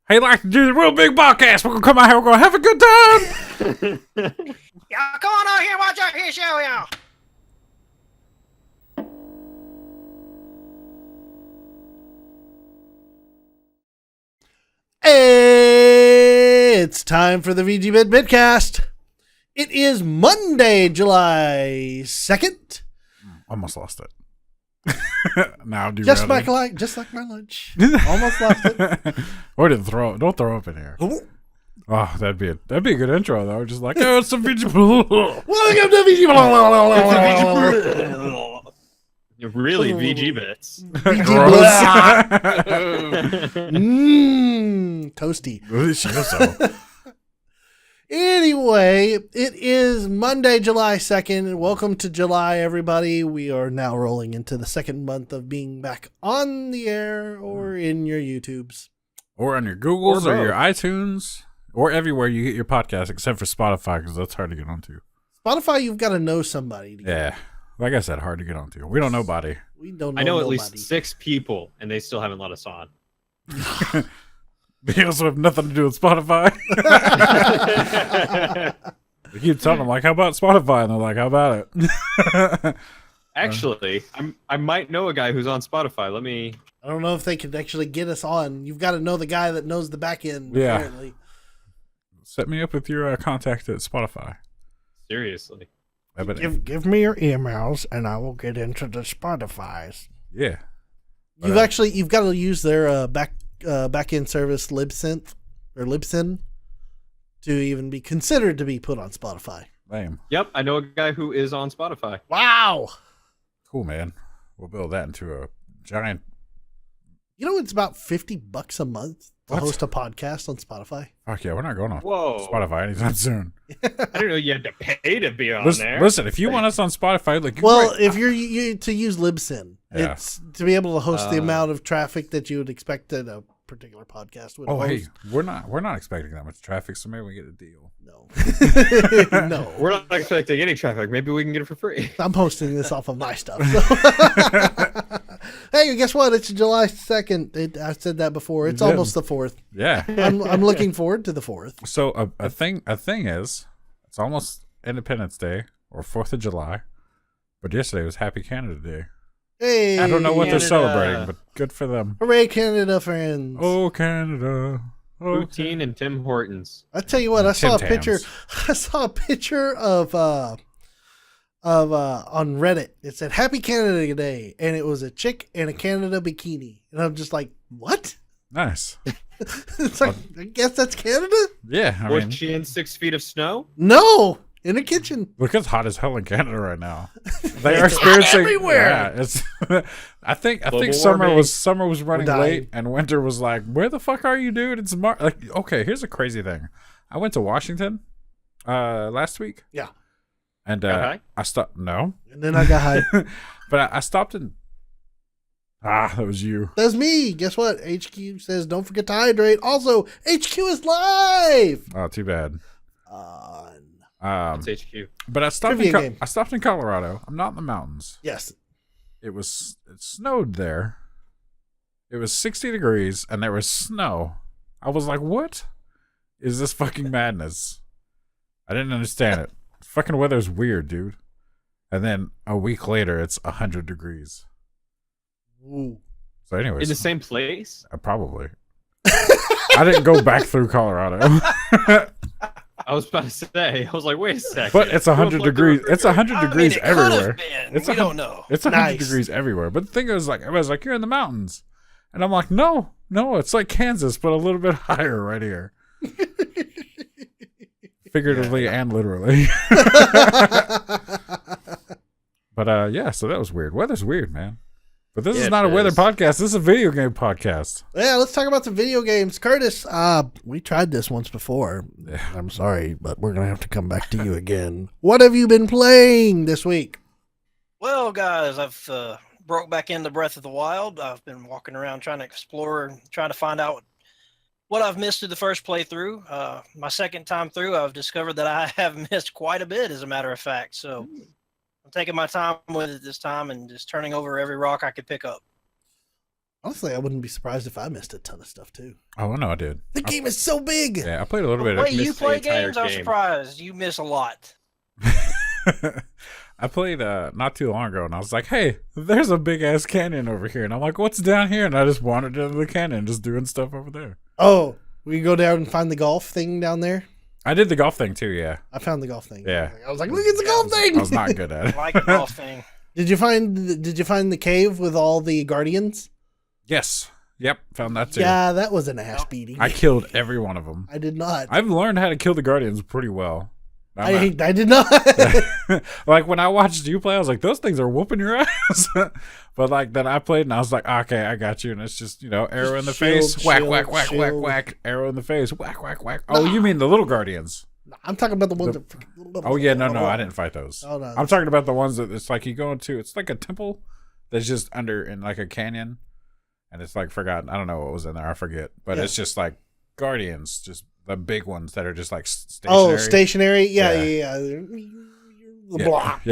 Hey, like to do the real big podcast. We're gonna come out here. We're gonna have a good time. Y'all, come on out here, watch out here, show y'all. It's time for the VGBits Bitcast. It is Monday, July 2nd. Almost lost it. Now do just like my lunch. Almost lost it. Or didn't throw. Don't throw up in here. Ooh. Oh, that'd be a good intro though. Just like, oh, it's a VGBits. Welcome to VGBits. Really, VGBits. Toasty. Anyway, it is Monday, July 2nd. Welcome to July, everybody. We are now rolling into the second month of being back on the air or in your YouTubes. Or on your Googles or your iTunes. Or everywhere you get your podcast except for Spotify because that's hard to get onto. Spotify, you've got to know somebody. Yeah. Like I said, hard to get onto. We don't know nobody. We don't know I know nobody. at least 6 people, and they still haven't let us on. They also have nothing to do with Spotify. We keep telling them, like, how about Spotify? And they're like, how about it? Actually, I might know a guy who's on Spotify. I don't know if they could actually get us on. You've got to know the guy that knows the back end, Yeah. apparently. Set me up with your contact at Spotify. Seriously. Give me your emails and I will get into the Spotify's. Yeah. You've got to use their back end service Libsyn to even be considered to be put on Spotify. Lame. Yep, I know a guy who is on Spotify. Wow. Cool, man. We'll build that into a giant. You know, it's about $50 a month to host a podcast on Spotify. Fuck yeah, we're not going on Whoa. Spotify anytime soon. I didn't know you had to pay to be on there. Listen, if you want us on Spotify, like, if you're to use Libsyn, Yeah. it's to be able to host the amount of traffic that you would expect that a particular podcast would host. hey, we're not expecting that much traffic, so maybe we get a deal. No. No. We're not expecting any traffic. Maybe we can get it for free. I'm posting this off of my stuff. So. Hey, guess what? It's July 2nd. I said that before. It's almost the 4th. Yeah. I'm looking forward to the 4th. So a thing is, it's almost Independence Day or 4th of July, but yesterday was Happy Canada Day. Hey, I don't know what they're Canada. celebrating, but good for them. Hooray, Canada friends. Oh, Canada. Oh, Poutine and Tim Hortons. I tell you what, I saw a Tim picture. Tams. I saw a picture of on Reddit. It said Happy Canada Day, and it was a chick in a Canada bikini, and I'm just like, what? Nice. It's like, I guess that's Canada. Yeah, I Was mean, she in 6 feet of snow? No, in a kitchen. look, it's hot as hell in Canada right now. They are experiencing everywhere. Yeah, it's. I think Global summer warming. was running We're dying. late, and winter was like, where the fuck are you, dude? It's like, okay, here's a crazy thing. I went to Washington, last week. Yeah. And Okay. I stopped. No, And then I got high. but I stopped in. That was you. That's me. Guess what? HQ says don't forget to hydrate. Also, HQ is live. Oh, too bad. It's HQ. But I stopped Trivia game. I stopped in Colorado. I'm not in the mountains. Yes. It snowed there. It was 60 degrees and there was snow. I was like, what is this fucking madness? I didn't understand it. Fucking weather's weird, dude. And then a week later, it's 100 degrees. Ooh. So anyways. In the same place? Probably. I didn't go back through Colorado. I was about to say. I was like, wait a second. But it's 100 degrees. It's 100 degrees everywhere. We don't know. It's 100 Nice. degrees everywhere. But the thing is, like, everybody's like, you're in the mountains. And I'm like, no, it's like Kansas, but a little bit higher right here. Figuratively and literally. But, yeah, so that was weird. Weather's weird, man. But this is not a weather podcast. This is a video game podcast. Yeah, let's talk about the video games. Curtis, we tried this once before. I'm sorry, but we're going to have to come back to you again. What have you been playing this week? Well, guys, I've broke back into Breath of the Wild. I've been walking around trying to explore, trying to find out what I've missed through the first playthrough. My second time through, I've discovered that I have missed quite a bit, as a matter of fact. So I'm taking my time with it this time and just turning over every rock I could pick up. Honestly, I wouldn't be surprised if I missed a ton of stuff too. Oh, no, I did. The game is so big. Yeah, I played a little The bit. way you missed the play entire games, I'm game. surprised. You miss a lot. I played not too long ago, and I was like, "Hey, there's a big ass canyon over here," and I'm like, "What's down here?" And I just wandered into the canyon, just doing stuff over there. Oh, we go down and find the golf thing down there. I did the golf thing too. Yeah, I found the golf thing. Yeah. I was like, look, it's a golf thing. I was not good at it. I like the golf thing. Did you find the cave with all the guardians? Yes. Yep. Found that too. Yeah, that was an ass beating. I killed every one of them. I did not. I've learned how to kill the guardians pretty well. I did not. Like when I watched you play, I was like, those things are whooping your ass. But like then I played and I was like, okay, I got you. And it's just, arrow in the face, whack, whack, whack, whack, whack, arrow in the face, whack, whack, whack. Oh, you mean the little guardians? I'm talking about the ones that. Oh yeah, no, I didn't fight those. Oh, no. I'm talking about the ones that it's like you go into. It's like a temple that's just under in like a canyon, and it's like forgotten. I don't know what was in there. I forget, but it's just like guardians, just the big ones that are just like stationary. Oh, stationary. Yeah. Yeah,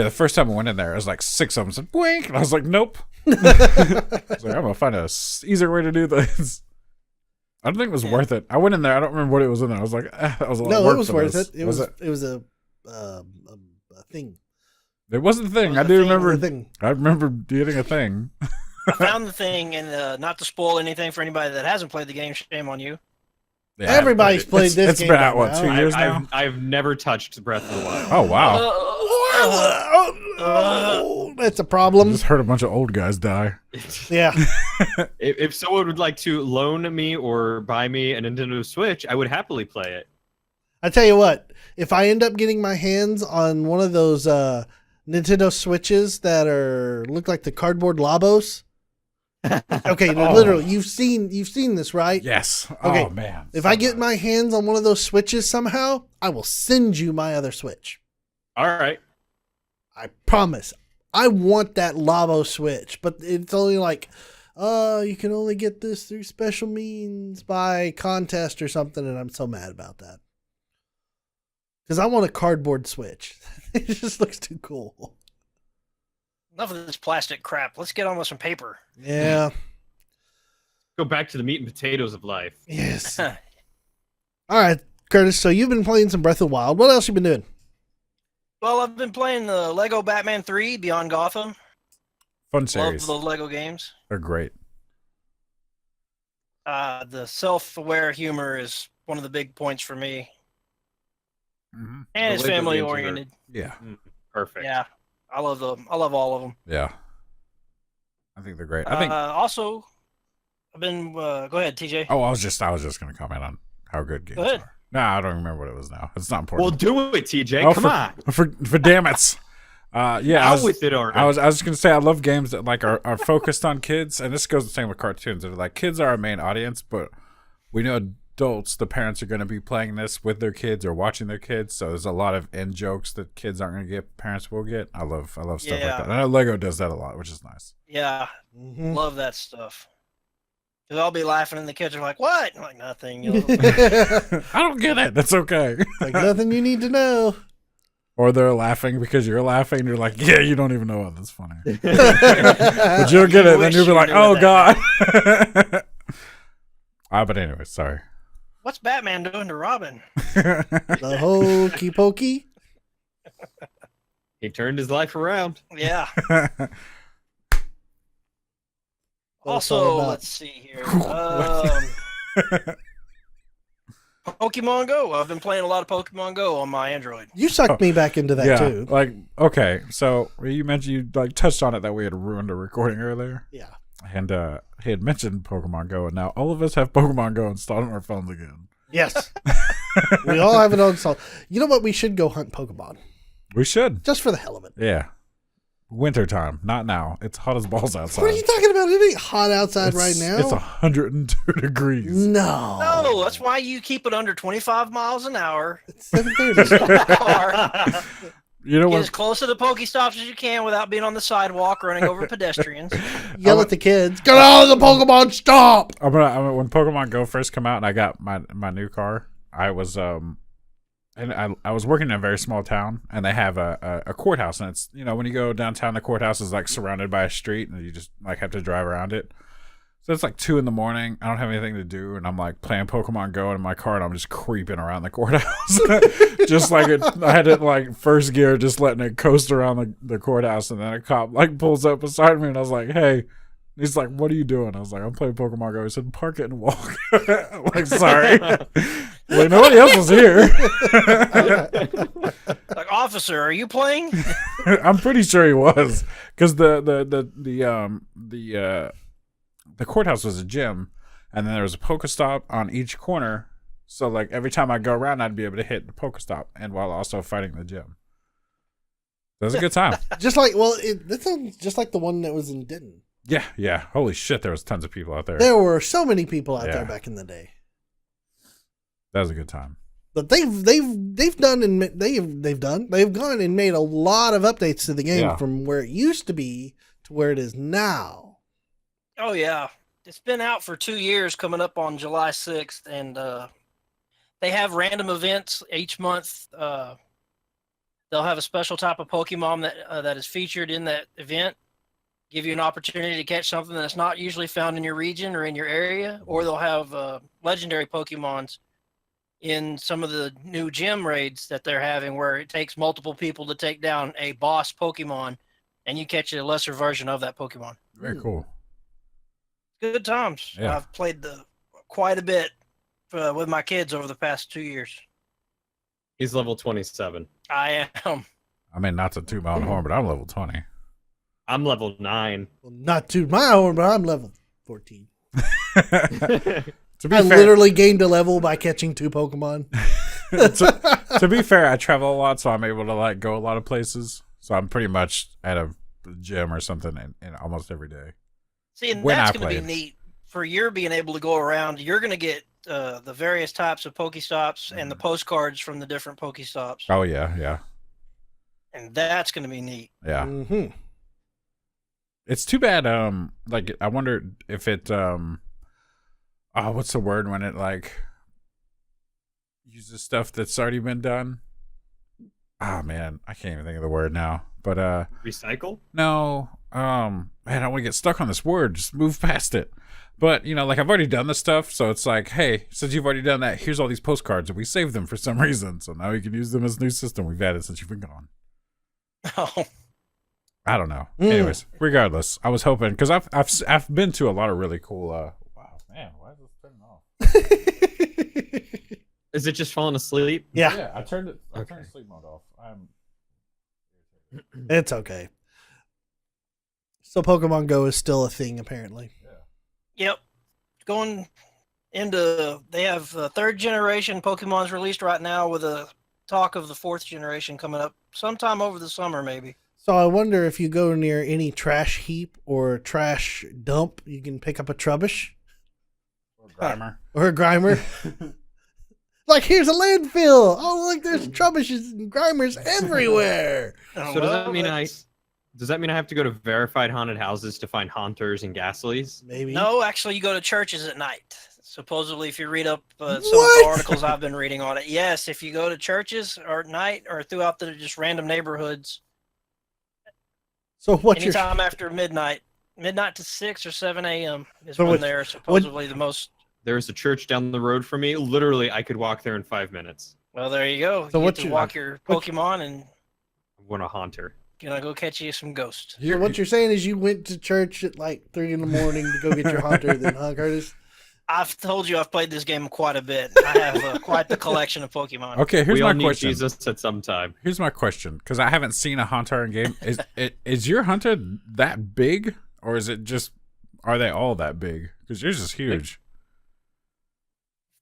the first time I went in there, it was like 6 of them. Said, "Boink," and I was like, "Nope." I was like, I'm gonna find a easier way to do this. I don't think it was worth it. I went in there. I don't remember what it was in there. I was like, that was a lot of work. No, it was worth this. it. It was a thing. It wasn't a thing. was I a do thing. remember. The thing. I remember getting a thing. I found the thing, and not to spoil anything for anybody that hasn't played the game, shame on you. Yeah, Everybody's played this it's game. been out, by what, now. 2 years now? I've never touched Breath of the Wild. Oh wow! That's a I problem. just heard a bunch of old guys die. Yeah. If someone would like to loan me or buy me a Nintendo Switch, I would happily play it. I tell you what, if I end up getting my hands on one of those Nintendo Switches that look like the cardboard Labos. Okay, literally, you've seen this, right? Yes. Okay. Oh man! If I get my hands on one of those Switches somehow, I will send you my other Switch. All right. I promise. I want that Labo Switch, but it's only like, you can only get this through special means by contest or something, and I'm so mad about that. Because I want a cardboard Switch. It just looks too cool. Enough of this plastic crap. Let's get on with some paper. Yeah. Go back to the meat and potatoes of life. Yes. All right, Curtis, so you've been playing some Breath of the Wild. What else you been doing? Well, I've been playing the Lego Batman 3 Beyond Gotham. Fun series. Love the Lego games. They're great. The self-aware humor is one of the big points for me. Mm-hmm. And The it's Lego family games are- oriented. Yeah. Perfect. Yeah. I love them. I love all of them. Yeah. I think they're great. I think. Also, I've been. Go ahead, TJ. Oh, I was just going to comment on how good games ahead. are. No, I don't remember what it was now. It's not Well, important. do it, TJ. Oh, Come on. For damn it. Yeah, Out with it already. I was just gonna say I love games that like are focused on kids, and this goes the same with cartoons. They're like kids are our main audience, but we know adults, the parents are gonna be playing this with their kids or watching their kids. So there's a lot of in jokes that kids aren't gonna get, parents will get. I love stuff like Yeah. that. I know Lego does that a lot, which is nice. Yeah, Mm-hmm. love that stuff. Because I'll be laughing, and the kids are like, "What?" I'm like, "Nothing." You know? I don't get it. That's okay. Like nothing you need to know. Or they're laughing because you're laughing. And you're like, yeah, you don't even know what that's funny. But you'll get it, and then you'll be like, knew oh what god. But anyway, sorry. What's Batman doing to Robin? The hokey pokey. He turned his life around. Yeah. What it's all Also, about. let's see here. Pokemon Go. I've been playing a lot of Pokemon Go on my Android. You sucked me back into that yeah, too. like okay. So you mentioned you like touched on it that we had ruined a recording earlier, Yeah. and he had mentioned Pokemon Go, and now all of us have Pokemon Go installed on our phones again. Yes. We all have it on installed. You know what? We should go hunt Pokemon We should, just for the hell of it. yeah. Winter time, not now. It's hot as balls outside. What are you talking about? It ain't hot outside right now. It's 102 degrees. No. No, that's why you keep it under 25 miles an hour. It's 7:30. Car. You know Get what? as close to the Pokestops as you can without being on the sidewalk running over pedestrians. Yell at the kids. Get out of the Pokemon stop. When Pokemon Go first came out and I got my new car, I was and I was working in a very small town, and they have a courthouse, and it's when you go downtown, the courthouse is like surrounded by a street, and you just like have to drive around it. So it's like 2 a.m. I don't have anything to do, and I'm like playing Pokemon Go in my car, and I'm just creeping around the courthouse, just like I had it like first gear, just letting it coast around the courthouse, and then a cop like pulls up beside me, and I was like, "Hey." He's like, "What are you doing?" I was like, "I'm playing Pokemon Go." He said, "Park it and walk." I'm like, "Sorry." Like, nobody else was here. Like, officer, are you playing? I'm pretty sure he was, because the courthouse was a gym, and then there was a Pokestop on each corner. So like every time I go around, I'd be able to hit the Pokestop, and while also fighting the gym. That was a good time. Just like, well, that sounds just like the one that was in Denton. Yeah. Holy shit, there was tons of people out there. There were so many people out Yeah. there back in the day. That was a good time. But they've gone and made a lot of updates to the game Yeah. from where it used to be to where it is now. Oh yeah, it's been out for 2 years, coming up on July 6th, and they have random events each month. They'll have a special type of Pokemon that is featured in that event. Give you an opportunity to catch something that's not usually found in your region or in your area, or they'll have legendary Pokemons in some of the new gym raids that they're having, where it takes multiple people to take down a boss Pokemon, and you catch a lesser version of that Pokemon. Very cool. Good times. Yeah. I've played quite a bit with my kids over the past 2 years. He's level 27. I am. I mean, not to toot my own horn, but I'm level 20. I'm level 9. Well, not to my own, but I'm level 14. To be I fair, literally gained a level by catching 2 Pokemon. to be fair, I travel a lot, so I'm able to like go a lot of places. So I'm pretty much at a gym or something in almost every day. See, and When that's I going to be played. neat for your being able to go around. You're going to get the various types of Pokestops and the postcards from the different Pokestops, Oh yeah. and that's going to be neat. Yeah. Mm-hmm. It's too bad. Like I wonder if it. What's the word when it like uses stuff that's already been done? Ah, man, I can't even think of the word now. But Recycle? no. Man, I don't want to get stuck on this word. Just move past it. But you know, like I've already done the stuff, so it's like, hey, since you've already done that, here's all these postcards, and we saved them for some reason. So now you can use them as a new system we've added since you've been gone. Oh, I don't know. Anyways, regardless, I was hoping because I've been to a lot of really cool. Wow, man, why is this turning off? Is it just falling asleep? Yeah, I turned it. I Okay. turned sleep mode off. it's okay. So Pokemon Go is still a thing, apparently. yep. Going into, they have 3rd generation Pokemon's released right now, with a talk of the 4th generation coming up sometime over the summer, maybe. So I wonder if you go near any trash heap or trash dump, you can pick up a Trubbish Grimer. or a Grimer. Like, here's a landfill. Oh, look, there's Trubbishes and Grimers everywhere. So does that mean I have to go to verified haunted houses to find haunters and ghastlies? Maybe. No, actually, you go to churches at night. Supposedly, if you read up some of What? the articles I've been reading on it, yes, if you go to churches or at night or throughout the just random neighborhoods, So what's your anytime after midnight to 6 or 7 a.m. is So when what- they're supposedly the most. There's a church down the road from me. Literally, I could walk there in 5 minutes. Well, there you go. So You what get to you- walk your what- Pokemon and I want a haunter. gonna go catch you some ghosts. So what you're saying is you went to church at like 3 in the morning to go get your Haunter, then, huh, Curtis? I've told you I've played this game quite a bit. I have quite the collection of Pokemon. Okay, here's We all my need question. Jesus at some time. Here's my question, because I haven't seen a Haunter in game. Is your Hunter that big, or is it just? Are they all that big? Because yours is huge.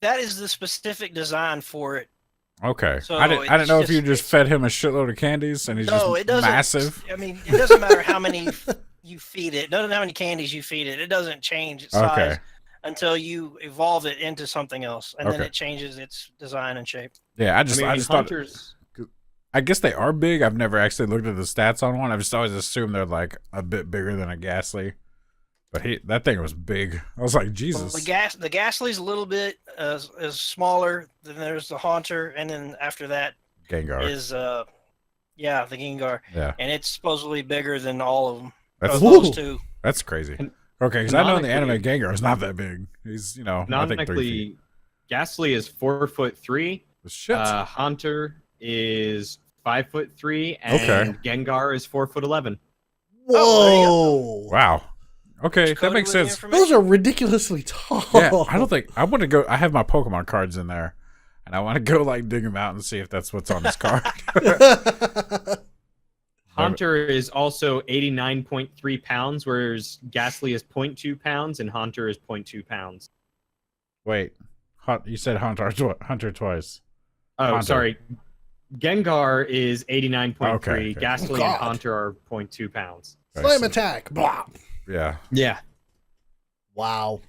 That is the specific design for it. Okay, So I didn't know if you it's- just fed him a shitload of candies and he's No, just it doesn't. massive. I mean, it doesn't matter how many you feed it. It doesn't matter how many candies you feed it. It doesn't change its size Okay, until you evolve it into something else, and then Okay. it changes its design and shape. yeah, I I just mean, thought. haunters. I guess they are big. I've never actually looked at the stats on one. I've just always assumed they're like a bit bigger than a Ghastly. But that thing was big. I was like, Well, Jesus. the Ghastly's a little bit is smaller. Then there's the Haunter, and then after that Gengar. is the Gengar, Yeah, and it's supposedly bigger than all of them. that's Ooh. Those two. that's crazy. Okay, because I know in the anime Canonically- Gengar is not that big. He's, I think 3 feet. Canonically, Ghastly is 4'3". Shit. Hunter is 5'3", and Okay. Gengar is 4'11". Whoa! Wow. Okay, Cody that makes with the sense. information. Those are ridiculously tall. Yeah, I don't think I want to go. I have my Pokemon cards in there, and I want to go like dig them out and see if that's what's on this card. Hunter is also 89.3 pounds, whereas Ghastly is 0.2 pounds, and Hunter is 0.2 pounds. Wait, you said Hunter twice. Oh, Hunter. sorry. Gengar is 89.3. Okay. Ghastly Oh, and God. Hunter are 0.2 pounds. Slam attack. Blah. Yeah. Yeah. Wow.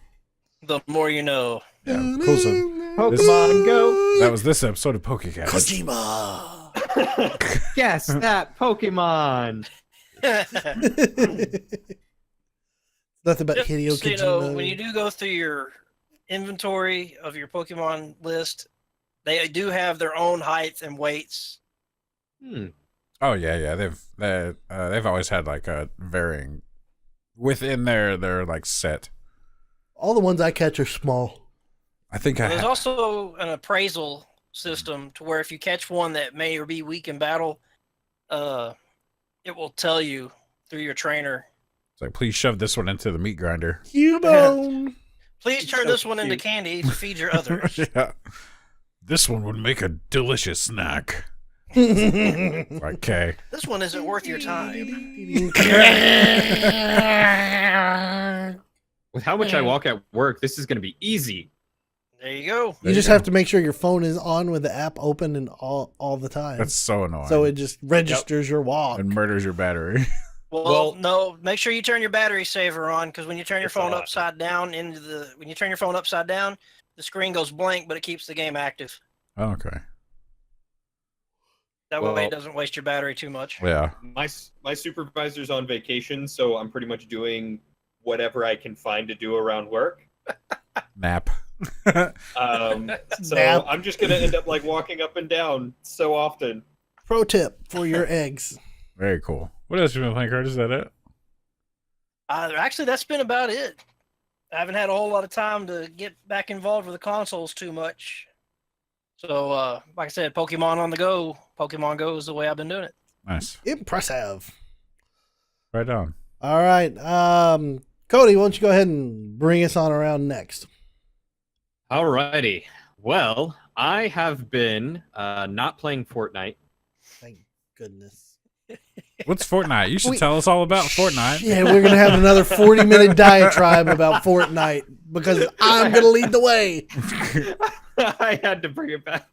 The more you know. Yeah. Cool. So Pokemon Go. that was this episode of PokeCast. Kojima. Guess that Pokemon. Nothing but Just Hideo so you Kojima. know, when you do go through your inventory of your Pokemon list, they do have their own heights and weights. Oh yeah. They've always had like a varying within their like set. All the ones I catch are small. I think There's also an appraisal system to where if you catch one that may or be weak in battle, it will tell you through your trainer. It's like, please shove this one into the meat grinder. Cubone. Please turn So this one into cute. candy to feed your others. Yeah. This one would make a delicious snack. Okay. This one isn't worth your time. With how much I walk at work, this is going to be easy. There you go. You just have to make sure your phone is on with the app open and all the time. That's so annoying. so it just registers your walk. and murders your battery. Well, no. Make sure you turn your battery saver on because when you turn your It's phone on. upside down the screen goes blank, but it keeps the game active. Oh, okay. That way Well- it doesn't waste your battery too much. Yeah. My supervisor's on vacation, so I'm pretty much doing whatever I can find to do around work. Nap. So Nap. I'm just gonna end up like walking up and down so often. Pro tip for your eggs. Very cool. What else you been playing, Curtis? Is that it? Actually, that's been about it. I haven't had a whole lot of time to get back involved with the consoles too much. So, like I said, Pokemon on the go. Pokemon Go is the way I've been doing it. Nice. Impressive. Right on. All right. Cody, why don't you go ahead and bring us on around next? Alrighty. Well, I have been not playing Fortnite. Thank goodness. What's Fortnite? You should tell us all about Fortnite. Yeah, we're going to have another 40-minute diatribe about Fortnite because I'm going to lead the way. I had to bring it back.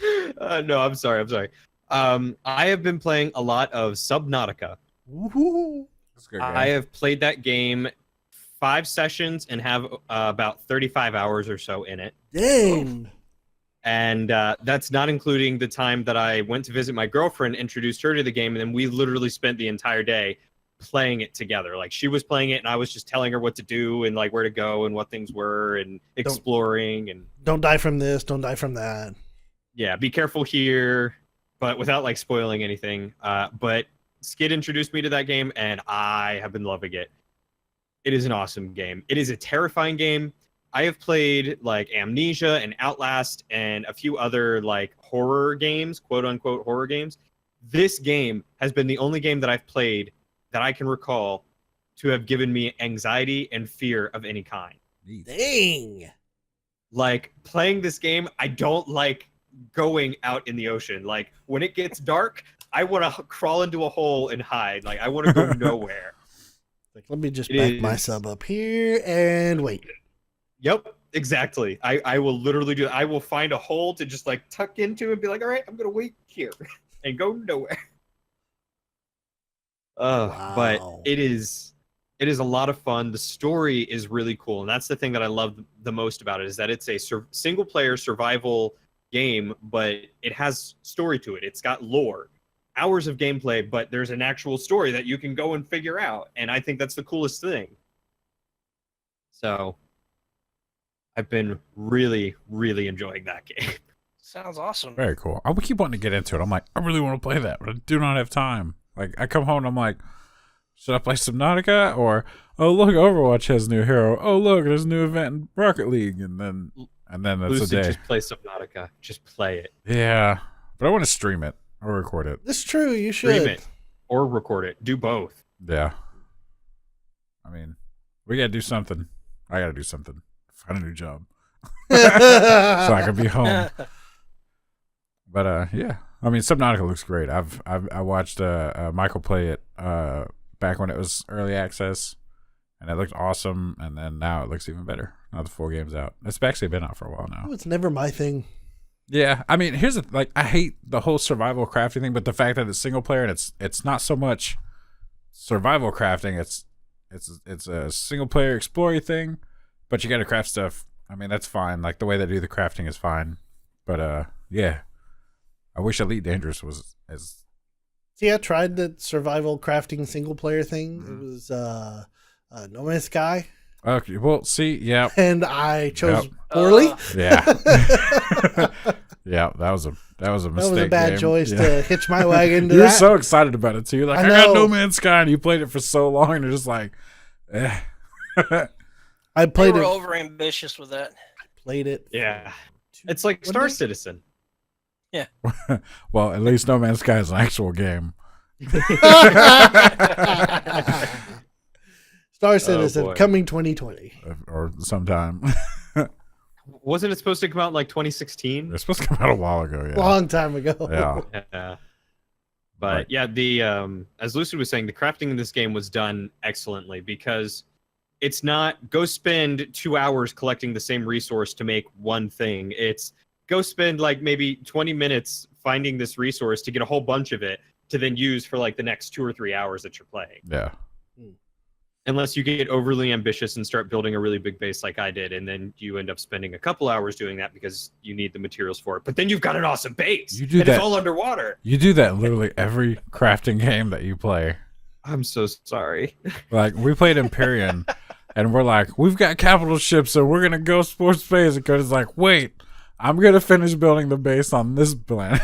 No, I'm sorry. I have been playing a lot of Subnautica. Woo-hoo. That's a good game. I have played that game 5 sessions and have about 35 hours or so in it. Dang. And that's not including the time that I went to visit my girlfriend, introduced her to the game, and then we literally spent the entire day playing it together. Like she was playing it and I was just telling her what to do and like where to go and what things were and exploring and Don't die from this. Don't die from that. yeah, be careful here, but without like spoiling anything. But Skid introduced me to that game and I have been loving it. It is an awesome game. It is a terrifying game. I have played like Amnesia and Outlast and a few other like horror games, quote unquote horror games. This game has been the only game that I've played that I can recall to have given me anxiety and fear of any kind. Dang. Like playing this game, I don't like going out in the ocean. Like when it gets dark, I want to crawl into a hole and hide. Like I want to go nowhere. Like, let me just It back my is- sub up here and wait. Yep, exactly. I will literally do. I will find a hole to just like tuck into and be like, all right, I'm gonna wait here and go nowhere. But Wow. it is a lot of fun. The story is really cool, and that's the thing that I love the most about it is that it's a single player survival game, but it has story to it. It's got lore, hours of gameplay, but there's an actual story that you can go and figure out, and I think that's the coolest thing. So I've been really, really enjoying that game. Sounds awesome. Very cool. I would keep wanting to get into it. I'm like, I really want to play that, but I do not have time. Like, I come home and I'm like, should I play Subnautica? Or, oh, look, Overwatch has a new hero. Oh, look, there's a new event in Rocket League. And then that's Lucid, a day. just play Subnautica. Just play it. Yeah. But I want to stream it or record it. It's true. You should. Stream it or record it. Do both. Yeah. I mean, we got to do something. I got to do something. Find a new job. So I can be home. But yeah, I mean, Subnautica looks great. I watched Michael play it back when it was early access, and it looked awesome. And then now it looks even better. Now the full game's out. It's actually been out for a while now. Oh, it's never my thing. Yeah, I mean, here's I hate the whole survival crafting thing, but the fact that it's single player and it's not so much survival crafting. It's a single player exploring thing, but you got to craft stuff. I mean, that's fine. Like the way they do the crafting is fine, but yeah. I wish Elite Dangerous was as. See, I tried the survival crafting single player thing. It was No Man's Sky. Okay, well, see, yeah, and I chose poorly. Yeah, yeah, that was a mistake. That was a bad choice yeah. to hitch my wagon to. You were that. so excited about it too. Like I got No Man's Sky, and you played it for so long, and you're just like, eh. I played They were it. over ambitious with that. I played it. Yeah. It's like Star Citizen. Yeah. Well, at least No Man's Sky is an actual game. Star Citizen coming 2020 or sometime. Wasn't it supposed to come out in like 2016? It's supposed to come out a while ago. Yeah, long time ago. Yeah. Yeah. But yeah, the as Lucid was saying, the crafting in this game was done excellently because it's not go spend 2 hours collecting the same resource to make one thing. It's go spend like maybe 20 minutes finding this resource to get a whole bunch of it to then use for like the next 2 or 3 hours that you're playing. Yeah. Unless you get overly ambitious and start building a really big base like I did, and then you end up spending a couple hours doing that because you need the materials for it. But then you've got an awesome base. You do and that. It's all underwater. You do that in literally every crafting game that you play. I'm so sorry. Like we played Empyrean, and we're like, we've got capital ships, so we're gonna go explore space. And Cody's like, wait, I'm gonna finish building the base on this planet.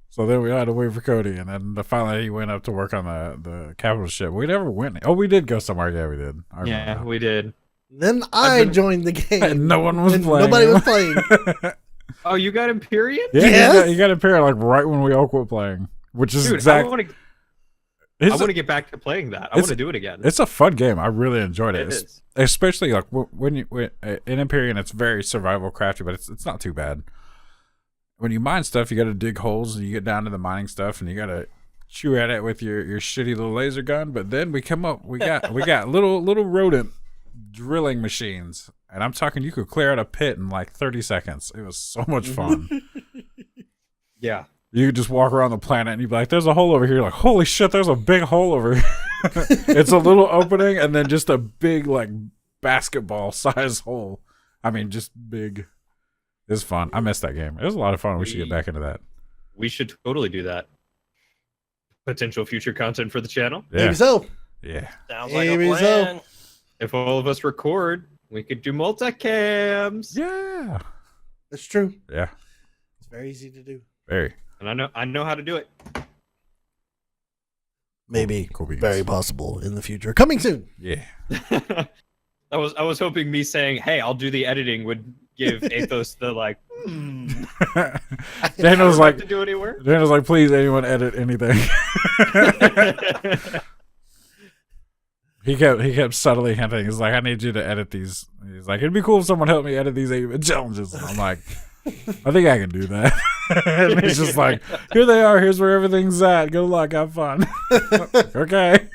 So then we had to wait for Cody, and then finally he went up to work on the capital ship. We never went. Oh, we did go somewhere. Yeah, we did. Yeah, we did. Then I joined the game. And no one was playing. Nobody was playing. Oh, you got Empyrean? Yeah, Yes? you got Empyrean like right when we all quit playing, which is Dude, exactly. I want to get back to playing that. I want to do it again. It's a fun game. I really enjoyed it. It is. Especially like when in Empyrean, it's very survival crafty, but it's not too bad. When you mine stuff, you got to dig holes, and you get down to the mining stuff, and you got to chew at it with your shitty little laser gun. But then we got little rodent drilling machines, and I'm talking you could clear out a pit in like 30 seconds. It was so much fun. Yeah. You could just walk around the planet, and you'd be like, "There's a hole over here." You're like, holy shit, there's a big hole over here. It's a little opening, and then just a big like basketball size hole. I mean, just big. It's fun. I missed that game. It was a lot of fun. We should get back into that. We should totally do that. Potential future content for the channel. Yeah. Maybe so. Yeah. Sounds like a Maybe so. plan. If all of us record, we could do multicams. Yeah. That's true. Yeah. It's very easy to do. Very. And I know how to do it. Maybe. Cool beans. Very possible in the future. Coming soon. Yeah. I was hoping me saying, "Hey, I'll do the editing" would give Athos the like. Daniel's like, to do anywhere. Daniel's like, please, anyone edit anything. He kept subtly hinting. He's like, I need you to edit these. He's like, it'd be cool if someone helped me edit these 8-bit challenges. And I'm like, I think I can do that. And he's just like, here they are. Here's where everything's at. Good luck. Have fun. Okay.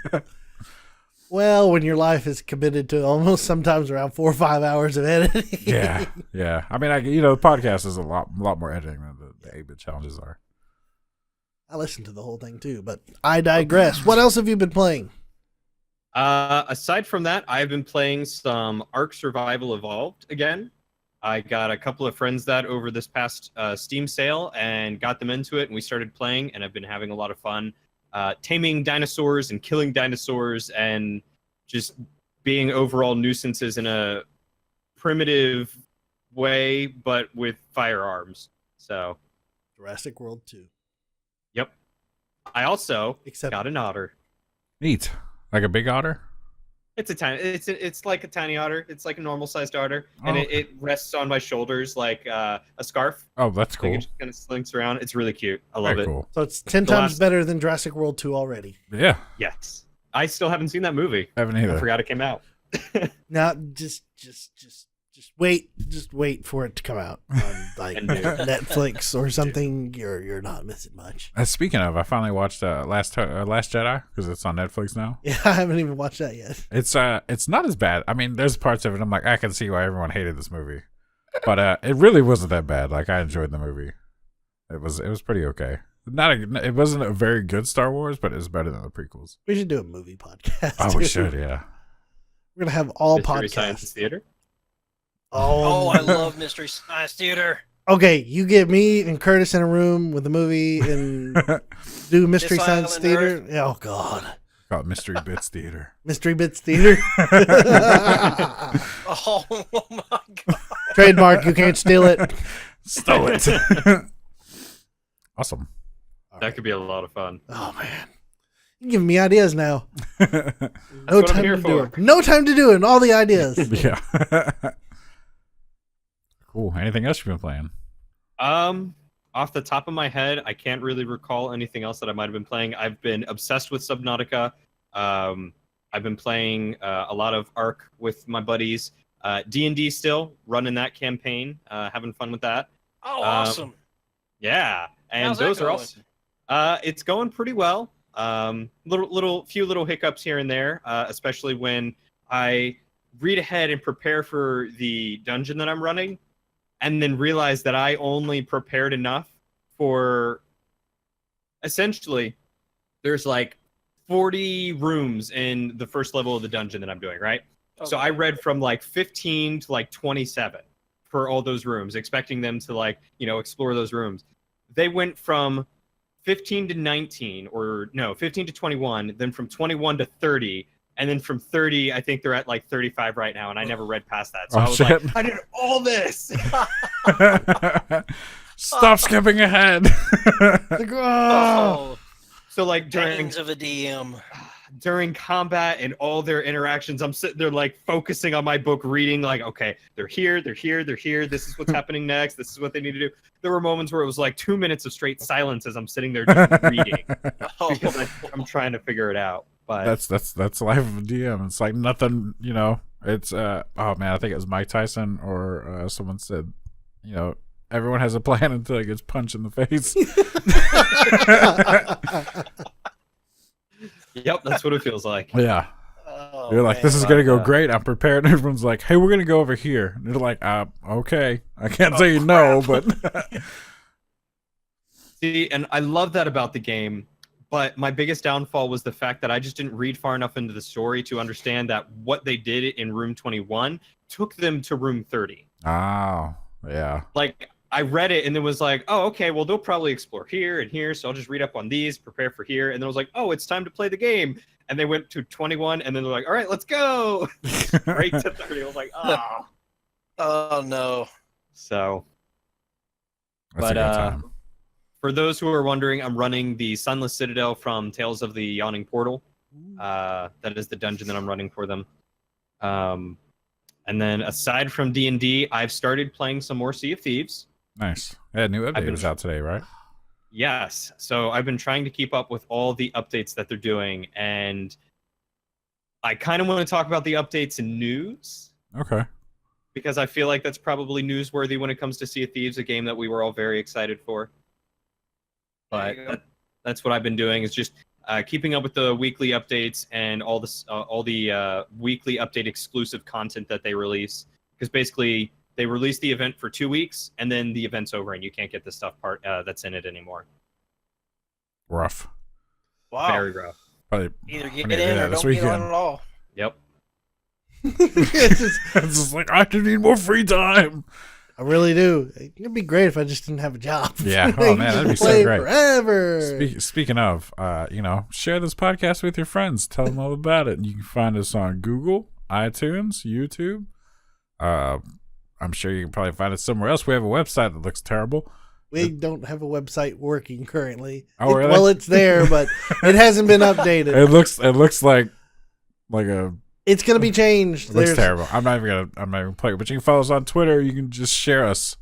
Well, when your life is committed to almost sometimes around 4 or 5 hours of editing. Yeah. Yeah. I mean, the podcast is a lot more editing than the 8-bit challenges are. I listened to the whole thing too, but I digress. What else have you been playing? Aside from that, I've been playing some Ark Survival Evolved again. I got a couple of friends that over this past Steam sale and got them into it, and we started playing, and I've been having a lot of fun taming dinosaurs and killing dinosaurs and just being overall nuisances in a primitive way, but with firearms. So, Jurassic World 2. yep. I also Except got an otter. Neat. Like a big otter? It's a tiny. It's like a tiny otter. It's like a normal sized otter, and Oh, it rests on my shoulders like a scarf. Oh, that's Like cool. it just kind of slinks around. It's really cute. I love Very it. cool. So it's 10 The times last- better than Jurassic World 2 already. Yeah. Yes. I still haven't seen that movie. Haven't I either. forgot it came out. Now, just wait for it to come out on like And do. Netflix or something. You're not missing much. Speaking of, I finally watched Last Jedi because it's on Netflix now. Yeah, I haven't even watched that yet. It's not as bad. I mean, there's parts of it I'm like, I can see why everyone hated this movie, but it really wasn't that bad. Like, I enjoyed the movie. It was pretty okay. It wasn't a very good Star Wars, but it was better than the prequels. We should do a movie podcast. Oh, we dude. should, yeah. We're gonna have all Mystery Science podcasts. Theater. Oh, I love Mystery Science Theater. Okay, you get me and Curtis in a room with a movie and do Mystery This Science Island Theater. Yeah, oh God, Called Mystery Bits Theater. Mystery Bits Theater. Oh my god. Trademark. You can't steal it. Stole it. Awesome. That could be a lot of fun. Oh man, you're giving me ideas now. That's No what I'm time here to for. do it. No time to do it. All the ideas. Yeah. Cool. Anything else you've been playing? Off the top of my head, I can't really recall anything else that I might have been playing. I've been obsessed with Subnautica. I've been playing a lot of Ark with my buddies. D&D still running that campaign, having fun with that. Oh, awesome. Yeah, and How's that those are going? also. It's going pretty well. Few little hiccups here and there, especially when I read ahead and prepare for the dungeon that I'm running, and then realize that I only prepared enough for. Essentially, there's like 40 rooms in the first level of the dungeon that I'm doing, right? So I read from like 15 to like 27 for all those rooms, expecting them to like, explore those rooms. They went from 15 to 19, or no, 15 to 21, then from 21 to 30, and then from 30, I think they're at like 35 right now, and I never read past that. So Oh, I was shit. like, I did all this. Stop skipping ahead. Like, oh. Oh, So like pains of a DM. during combat and all their interactions, I'm sitting there like focusing on my book, reading like, okay, they're here. This is what's happening next. This is what they need to do. There were moments where it was like 2 minutes of straight silence as I'm sitting there just reading Oh, because I'm trying to figure it out. But That's life of a DM. It's like nothing, It's oh man, I think it was Mike Tyson or someone said, everyone has a plan until it gets punched in the face. yep, that's what it feels like. Yeah. oh, You're like, man. this is gonna go great. I'm prepared. And everyone's like, hey, we're gonna go over here. And they're like, okay. I can't say no, but See, and I love that about the game. But my biggest downfall was the fact that I just didn't read far enough into the story to understand that what they did in room 21 took them to room 30. oh yeah. Like, I read it and then was like, oh, okay, well, they'll probably explore here and here. So I'll just read up on these, prepare for here. And then I was like, oh, it's time to play the game. And they went to 21 and then they're like, all right, let's go. Right to 30. I was like, oh. Oh no. So That's a good time. for those who are wondering, I'm running the Sunless Citadel from Tales of the Yawning Portal. That is the dungeon that I'm running for them. And then aside from D&D, I've started playing some more Sea of Thieves. Nice. Yeah, new update was out today, right? Yes. So I've been trying to keep up with all the updates that they're doing. And I kind of want to talk about the updates in news, Okay. because I feel like that's probably newsworthy when it comes to Sea of Thieves, a game that we were all very excited for. There But you go. that's what I've been doing, is just keeping up with the weekly updates and all the weekly update exclusive content that they release. Because basically, they release the event for 2 weeks, and then the event's over, and you can't get the stuff that's in it anymore. Rough. Wow. Very rough. Probably. Either I get need to do in that or this don't get on weekend. at all. Yep. It's just- It's just like, I just need more free time. I really do. It'd be great if I just didn't have a job. Yeah. I Oh, could man, that'd just be so play great. Forever. Speaking of, share this podcast with your friends. Tell them all about it. You can find us on Google, iTunes, YouTube. I'm sure you can probably find it somewhere else. We have a website that looks terrible. We don't have a website working currently. Oh, really? Well, it's there, but it hasn't been updated. It looks like a. It's gonna be changed. It looks terrible. I'm not even play it. But you can follow us on Twitter. You can just share us,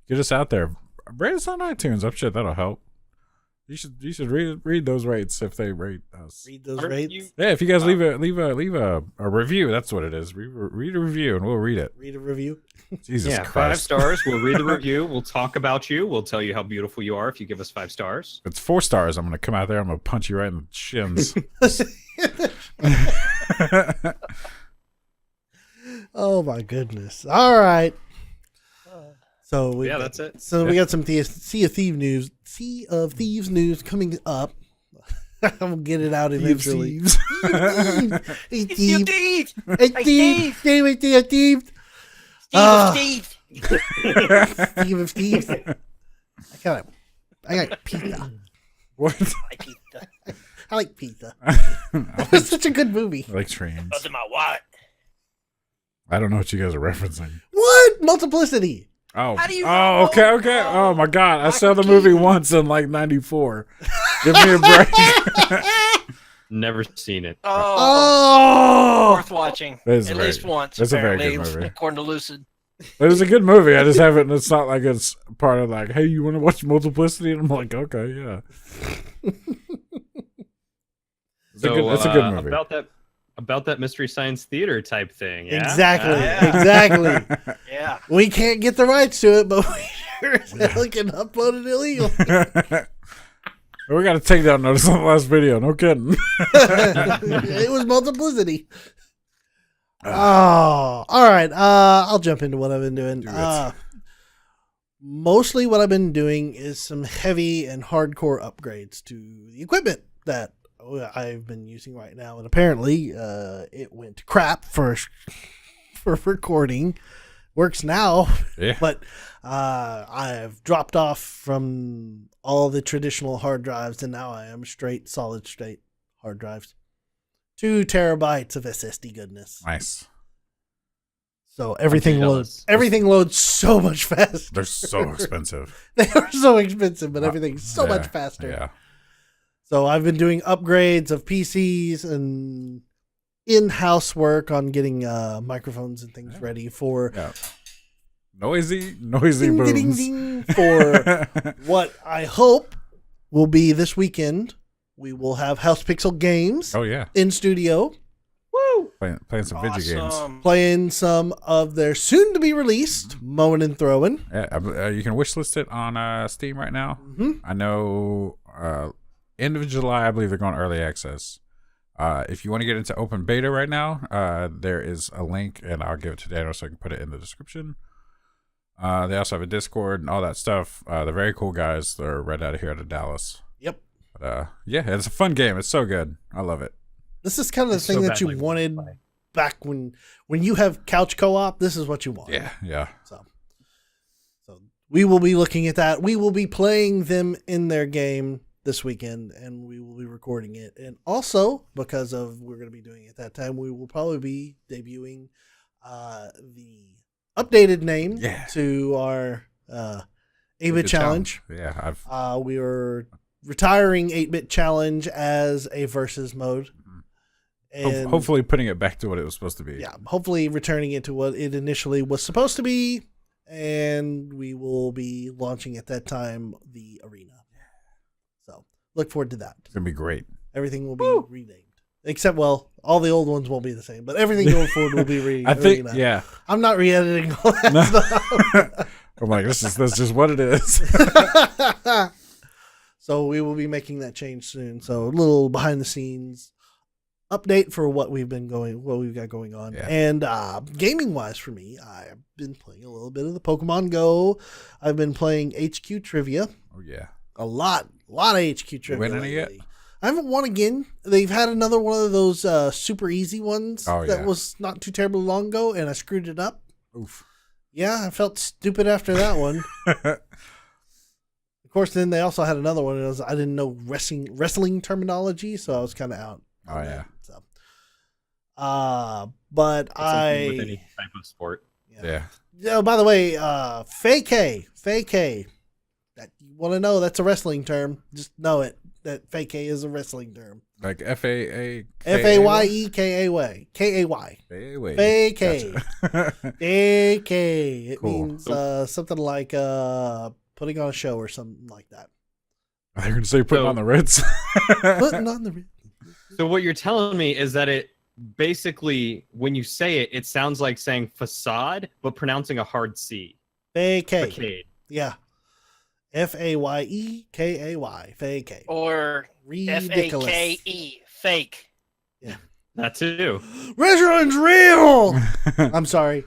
get us out there. Rate us on iTunes. I'm sure that'll help. You should read those rates if they rate us. Read those rates. Yeah, if you guys leave a review, that's what it is. Read a review and we'll read it. Read a review. Jesus Yeah, Christ. 5 stars. We'll read the review. We'll talk about you. We'll tell you how beautiful you are if you give us 5 stars. If it's 4 stars, I'm gonna come out there. I'm gonna punch you right in the shins. Oh my goodness! All right. So That's it. So we got some Sea of Thieves news coming up. I'll get it out eventually. Thieves. Steve of Thieves. I got pizza. What? I like pizza. It's such a good movie. I like trains. Under my what? I don't know what you guys are referencing. What? Multiplicity. Oh, How do you oh, know? okay. Oh my God, I saw the movie once in like '94. Give me a break. Never seen it. Oh, Worth watching. That is At very- least once, that's a very apparently, good movie. according to Lucid. It was a good movie. I just haven't. It's not like it's part of like, hey, you want to watch Multiplicity? And I'm like, okay, yeah. It's a good movie. About that Mystery Science Theater type thing. Yeah? exactly. Yeah. Exactly. Yeah. We can't get the rights to it, but we sure as hell can upload it illegally. We got a takedown notice on the last video. No kidding. It was Multiplicity. Oh, all right. I'll jump into what I've been doing. Do it. Mostly what I've been doing is some heavy and hardcore upgrades to the equipment that I've been using right now, and apparently it went to crap for recording. Works now, Yeah. but I've dropped off from all the traditional hard drives, and now I am solid state hard drives. 2 terabytes of SSD goodness. Nice. So everything jealous. loads so much faster. They're so expensive. They are so expensive, but everything's so Yeah, much faster. Yeah. So I've been doing upgrades of PCs and in-house work on getting microphones and things ready for Yeah. Noisy ding, ding, booms. ding, for what I hope will be this weekend. We will have House Pixel Games Oh yeah. in studio Woo! Playing some video games. Awesome. playing some of their soon-to-be-released Mowing and Throwing. Yeah, you can wishlist it on Steam right now. Mm-hmm. I know end of July, I believe they're going early access. If you want to get into open beta right now, there is a link, and I'll give it to Daniel so I can put it in the description. They also have a Discord and all that stuff. They're very cool guys. They're right out of here out of Dallas. Yep. But yeah, it's a fun game. It's so good. I love it. This is kind of the It's thing so that bad, you like, wanted play. back when you have couch co-op. This is what you want. Yeah. So we will be looking at that. We will be playing them in their game this weekend, and we will be recording it. And also, because of we're going to be doing it at that time, we will probably be debuting the updated name to our 8-bit challenge. Yeah, We are retiring 8-bit challenge as a versus mode. And hopefully putting it back to what it was supposed to be. yeah, hopefully returning it to what it initially was supposed to be, and we will be launching at that time the arena. So look forward to that. It's gonna be great. Everything will be renamed, except all the old ones won't be the same, but everything going forward will be I think arena. yeah. I'm not re-editing all that stuff. I'm like, that's just what it is. So we will be making that change soon. So a little behind the scenes update for what we've got going on. Yeah. And gaming wise for me, I've been playing a little bit of the Pokemon Go. I've been playing HQ Trivia. Oh yeah. A lot of HQ Trivia. win any yet? lately. I haven't won again. They've had another one of those super easy ones Oh, that yeah. was not too terribly long ago, and I screwed it up. Oof. Yeah, I felt stupid after that one. Of course, then they also had another one. I didn't know wrestling terminology, so I was kind of out. Oh yeah. So, but That's something with any type of sport. Yeah. Oh, by the way, Fake, that want to know, that's a wrestling term. Just know it. That fake is a wrestling term. Like FAA. FAYEKAY. KAY. Fake. Gotcha. AK. It Cool. means something like putting on a show or something like that. They're going to say putting So- on the Ritz. Putting on the. So what you're telling me is that it basically, when you say it, it sounds like saying facade, but pronouncing a hard C. Fake. Facade. Yeah. FAYEKAY. Fake. Or Ridiculous. FAKE. Fake. That too. Wrestling's real. I'm sorry.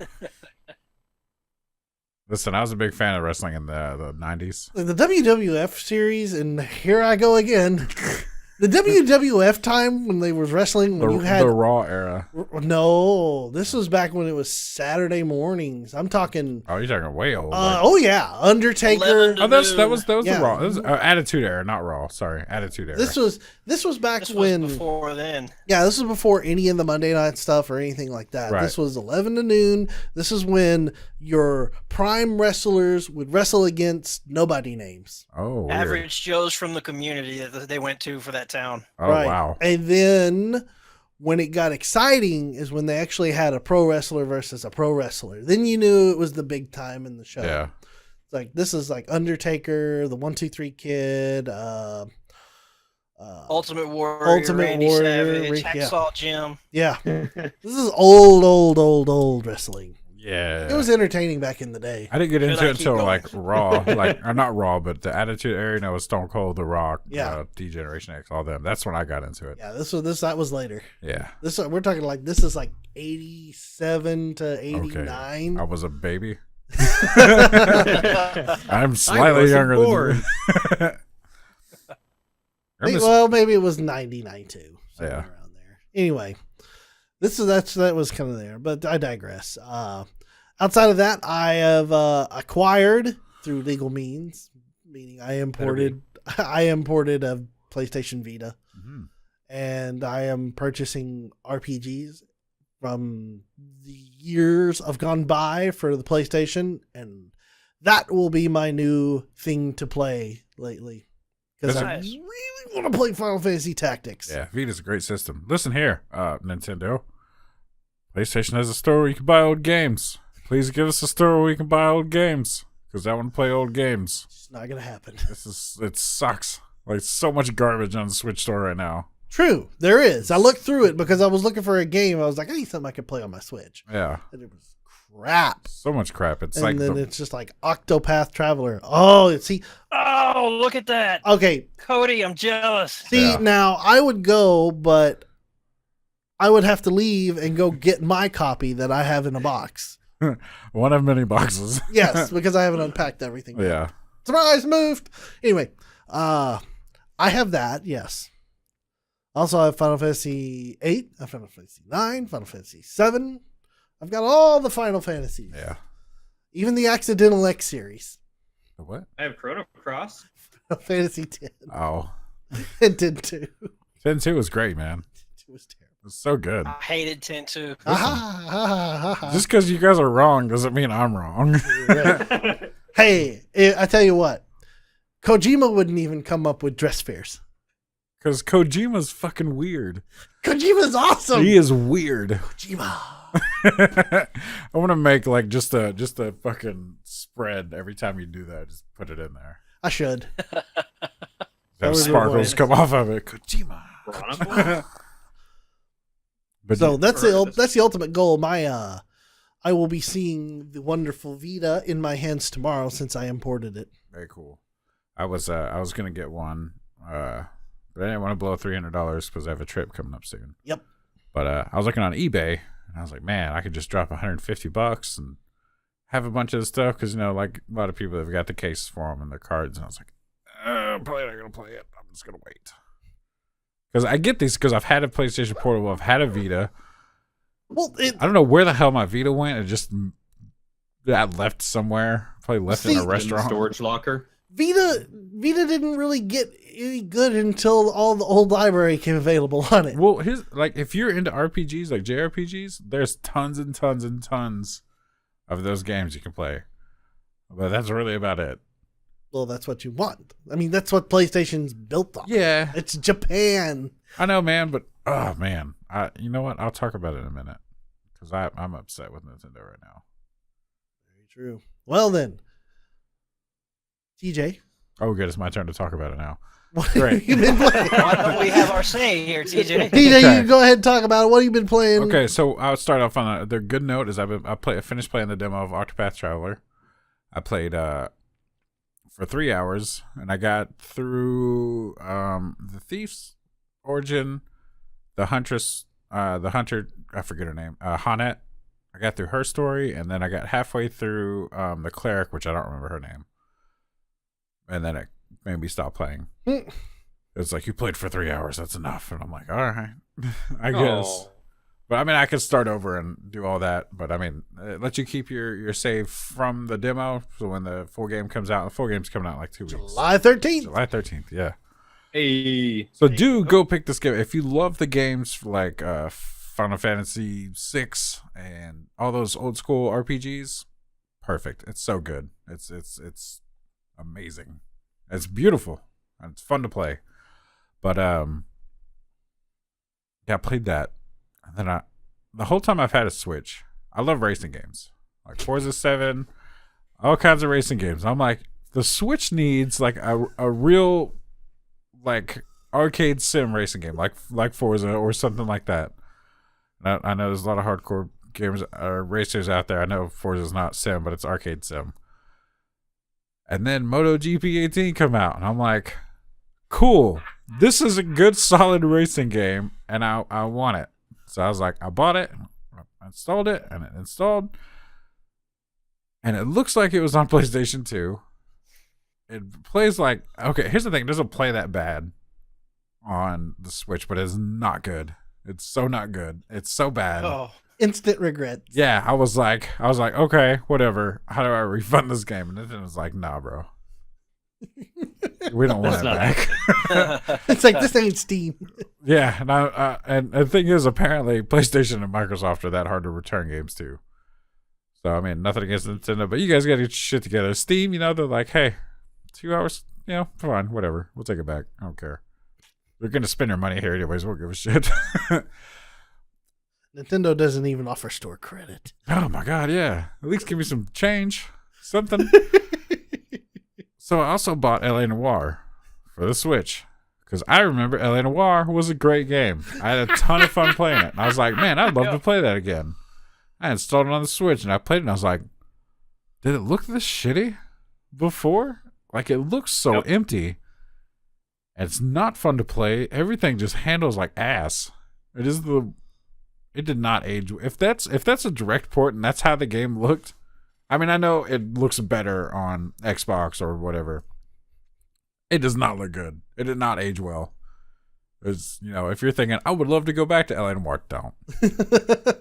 Listen, I was a big fan of wrestling in the 90s. The WWF series, and here I go again. The WWF time when they was wrestling, when you had The Raw era. no, this was back when it was Saturday mornings. I'm talking. Oh, you're talking way old. Oh yeah, Undertaker. 11 to Oh, that was Yeah. the Raw. That was, Attitude Era, not Raw. Sorry, Attitude Era. This was back This was when. before then. Yeah, this was before any of the Monday night stuff or anything like that. Right. This was 11 to noon. This is when your prime wrestlers would wrestle against nobody names. Oh, weird. Average Joes from the community that they went to for that town. Oh, wow. And then when it got exciting is when they actually had a pro wrestler versus a pro wrestler. Then you knew it was the big time in the show. Yeah. It's like this is like Undertaker, the 1-2-3 Kid, Ultimate Warrior, Ultimate Randy Warrior, Savage, yeah. Hacksaw Jim. yeah. This is old wrestling. Yeah. It was entertaining back in the day. I didn't get Should into I it keep until going? like Raw, or not Raw, but the Attitude Era. No, it was Stone Cold, The Rock, Yeah. D-Generation X, all them. That's when I got into it. Yeah, that was later. Yeah. This we're talking like this is like 87 to 89. I was a baby. Maybe- I'm slightly younger bored. than you. I'm just- well, maybe it was 99 too. Somewhere Yeah. around there. Anyway, that was kind of there, but I digress. Outside of that, I have acquired through legal means, meaning I imported a PlayStation Vita, Mhm. and I am purchasing RPGs from the years of gone by for the PlayStation, and that will be my new thing to play lately. Because I Nice. really want to play Final Fantasy Tactics. Yeah, Vita's a great system. Listen here, Nintendo. PlayStation has a store where you can buy old games. Please give us a store where we can buy old games, because I want to play old games. It's not going to happen. It sucks. Like, so much garbage on the Switch store right now. True, there is. I looked through it because I was looking for a game. I was like, I need something I could play on my Switch. Yeah, And it was crap. so much crap. It's And like then it's just like Octopath Traveler. Oh, see, Oh, look at that. okay. Cody, I'm jealous. See, Yeah. now I would go, but I would have to leave and go get my copy that I have in a box. one of many boxes. Yes, because I haven't unpacked everything. Yeah. Surprise, moved. Anyway, I have that, yes. Also, I have Final Fantasy 8, I have Final Fantasy 9, Final Fantasy 7. I've got all the Final Fantasies. Yeah. Even the Accidental X series. The what? I have Chrono Cross. Final Fantasy 10. Oh. And 10 2. 10-2 was great, man. It was terrible. It was so good. I hated 10-2. Just because you guys are wrong doesn't mean I'm wrong. Hey, I tell you what. Kojima wouldn't even come up with dress fairs. Because Kojima's fucking weird. Kojima's awesome. He is weird. Kojima. I want to make like just a fucking spread every time you do that. Just put it in there. I should. Have would be sparkles nice. come off of it. Kojima. Chronicle? But So you- that's the ultimate goal. I will be seeing the wonderful Vita in my hands tomorrow since I imported it. very cool. I was gonna get one, but I didn't want to blow $300 because I have a trip coming up soon. Yep. But I was looking on eBay and I was like, man, I could just drop $150 and have a bunch of the stuff because like a lot of people have got the cases for them and their cards, and I was like, I'm probably not gonna play it. I'm just gonna wait because I get these because I've had a PlayStation Portable, I've had a Vita. Well, I don't know where the hell my Vita went. It just got left somewhere. Probably left in See- a In the restaurant. storage locker. Vita didn't really get any good until all the old library came available on it. Well, here's like if you're into RPGs like JRPGs, there's tons and tons and tons of those games you can play. But that's really about it. Well, that's what you want. I mean, that's what PlayStation's built on. Yeah, It's Japan. I know, man, but oh man, you know what? I'll talk about it in a minute because I'm upset with Nintendo right now. Very true. Well then, TJ, Oh, good, it's my turn to talk about it now. what Great. have you been playing? Why don't we have our say here, TJ? TJ, Okay. you go ahead and talk about it. What have you been playing? Okay, so I'll start off on the good note is I finished playing the demo of Octopath Traveler. I played for 3 hours and I got through the Thief's Origin, the Huntress, the Hunter, I forget her name, Hanet. I got through her story and then I got halfway through the Cleric, which I don't remember her name. And then it made me stop playing. It's like, you played for 3 hours, that's enough. And I'm like, all right, I guess. Oh. But I mean, I could start over and do all that. But I mean, it lets you keep your save from the demo. So when the full game comes out, the full game's coming out in like 2 weeks. July 13th. July 13th, yeah. Hey. So do go pick this game. If you love the games like Final Fantasy VI and all those old school RPGs, perfect. It's so good. It's amazing. It's beautiful. And it's fun to play. But yeah, I played that. And then the whole time I've had a Switch, I love racing games. Like Forza 7, all kinds of racing games. I'm like, the Switch needs like a real like arcade sim racing game, like Forza or something like that. I know there's a lot of hardcore gamers or racers out there. I know Forza's not sim, but it's arcade sim. And then MotoGP 18 come out, and I'm like, cool. This is a good, solid racing game, and I want it. So I was like, I bought it, I installed it, and it installed. And it looks like it was on PlayStation 2. It plays like, okay, here's the thing. It doesn't play that bad on the Switch, but it's not good. It's so not good. It's so bad. Oh, Instant regrets. Yeah, I was like, okay, whatever. How do I refund this game? And then it was like, nah, bro. We don't want it back. It's like, this ain't Steam. Yeah, and the thing is, apparently, PlayStation and Microsoft are that hard to return games to. So, I mean, nothing against Nintendo, but you guys got to get your shit together. Steam, they're like, hey, 2 hours, fine, whatever. We'll take it back. I don't care. They're going to spend their money here anyways. We'll give a shit. Nintendo doesn't even offer store credit. Oh, my God, yeah. At least give me some change. Something. So, I also bought LA Noire for the Switch. Because I remember LA Noire was a great game. I had a ton of fun playing it. And I was like, man, I'd love to play that again. I installed it on the Switch and I played it and I was like, did it look this shitty before? Like, it looks so empty. And it's not fun to play. Everything just handles like ass. It did not age. If that's a direct port and that's how the game looked, I mean, I know it looks better on Xbox or whatever. It does not look good. It did not age well. It's, if you're thinking, I would love to go back to LA Noire, don't.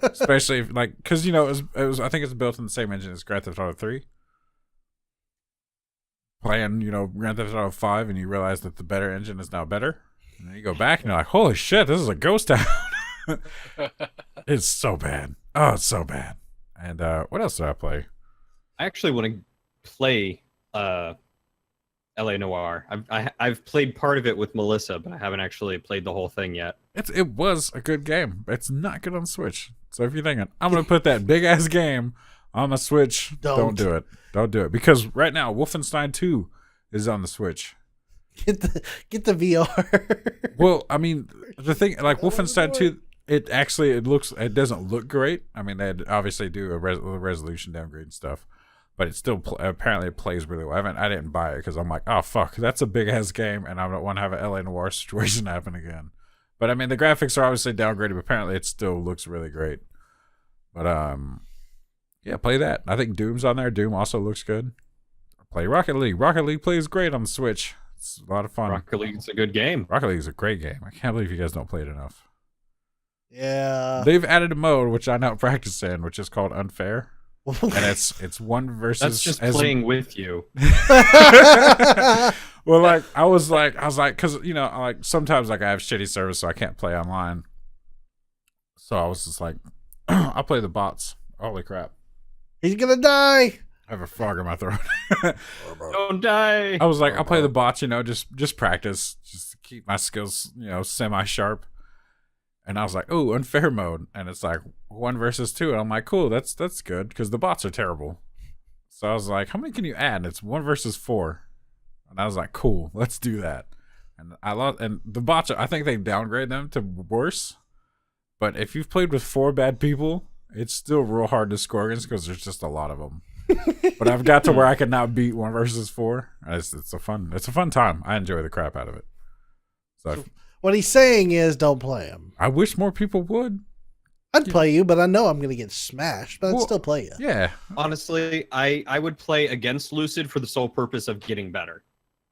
Especially if, because, it was, I think it's built in the same engine as Grand Theft Auto 3. Playing, Grand Theft Auto 5 and you realize that the better engine is now better. And then you go back and you're like, holy shit, this is a ghost town. It's so bad. Oh, it's so bad. And what else did I play? I actually want to play LA Noire. I've played part of it with Melissa, but I haven't actually played the whole thing yet. It was a good game. It's not good on Switch. So if you're thinking, I'm going to put that big ass game on my Switch, don't do it. Don't do it. Because right now, Wolfenstein 2 is on the Switch. Get the VR. Well, I mean, the thing, like Wolfenstein 2, it doesn't look great. I mean, they obviously do a resolution downgrade and stuff. But it still apparently it plays really well. I didn't buy it because I'm like, oh fuck, that's a big ass game, and I don't want to have an LA Noire situation happen again. But I mean, the graphics are obviously downgraded, but apparently it still looks really great. But yeah, play that. I think Doom's on there. Doom also looks good. Play Rocket League. Rocket League plays great on the Switch. It's a lot of fun. Rocket League's a good game. Rocket League is a great game. I can't believe you guys don't play it enough. Yeah. They've added a mode which I now practice in, which is called Unfair. And it's one versus. That's just playing with you. Well, I was like, because sometimes I have shitty service, so I can't play online. So I was just like, I'll play the bots. Holy crap! He's gonna die. I have a frog in my throat. Don't die. I was like, I'll play the bots, just practice, just to keep my skills, semi-sharp. And I was like, oh, unfair mode. And it's like 1 versus 2. And I'm like, cool, that's good, because the bots are terrible. So I was like, how many can you add? And it's 1 versus 4. And I was like, cool, let's do that. And and the bots, I think they downgrade them to worse. But if you've played with 4 bad people, it's still real hard to score against because there's just a lot of them. But I've got to where I can now beat 1 versus 4. It's a fun time. I enjoy the crap out of it. So what he's saying is, don't play him. I wish more people would. I'd play you, but I know I'm going to get smashed. But I'd still play you. Yeah. Honestly, I would play against Lucid for the sole purpose of getting better.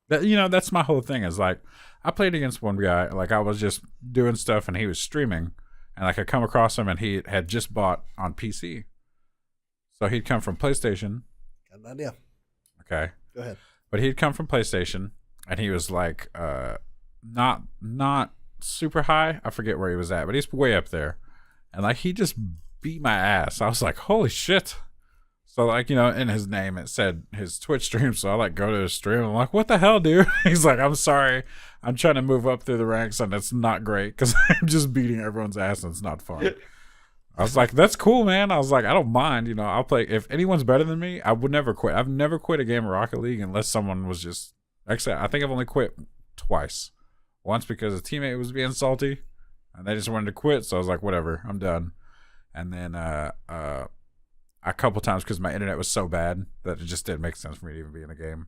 That's my whole thing. Is like I played against one guy. Like I was just doing stuff and he was streaming, and like I come across him and he had just bought on PC. So he'd come from PlayStation. Got an idea. Okay. Go ahead. But he'd come from PlayStation, and he was like, not super high. I forget where he was at, but he's way up there. And like he just beat my ass. I was like, holy shit. So like, in his name it said his Twitch stream. So I like go to his stream. I'm like, what the hell, dude? He's like, I'm sorry. I'm trying to move up through the ranks, and it's not great because I'm just beating everyone's ass and it's not fun. I was like, that's cool, man. I was like, I don't mind. I'll play. If anyone's better than me, I would never quit. I've never quit a game of Rocket League unless someone was just. Actually, I think I've only quit twice. Once because a teammate was being salty, and they just wanted to quit. So I was like, whatever, I'm done. And then a couple times because my internet was so bad that it just didn't make sense for me to even be in a game.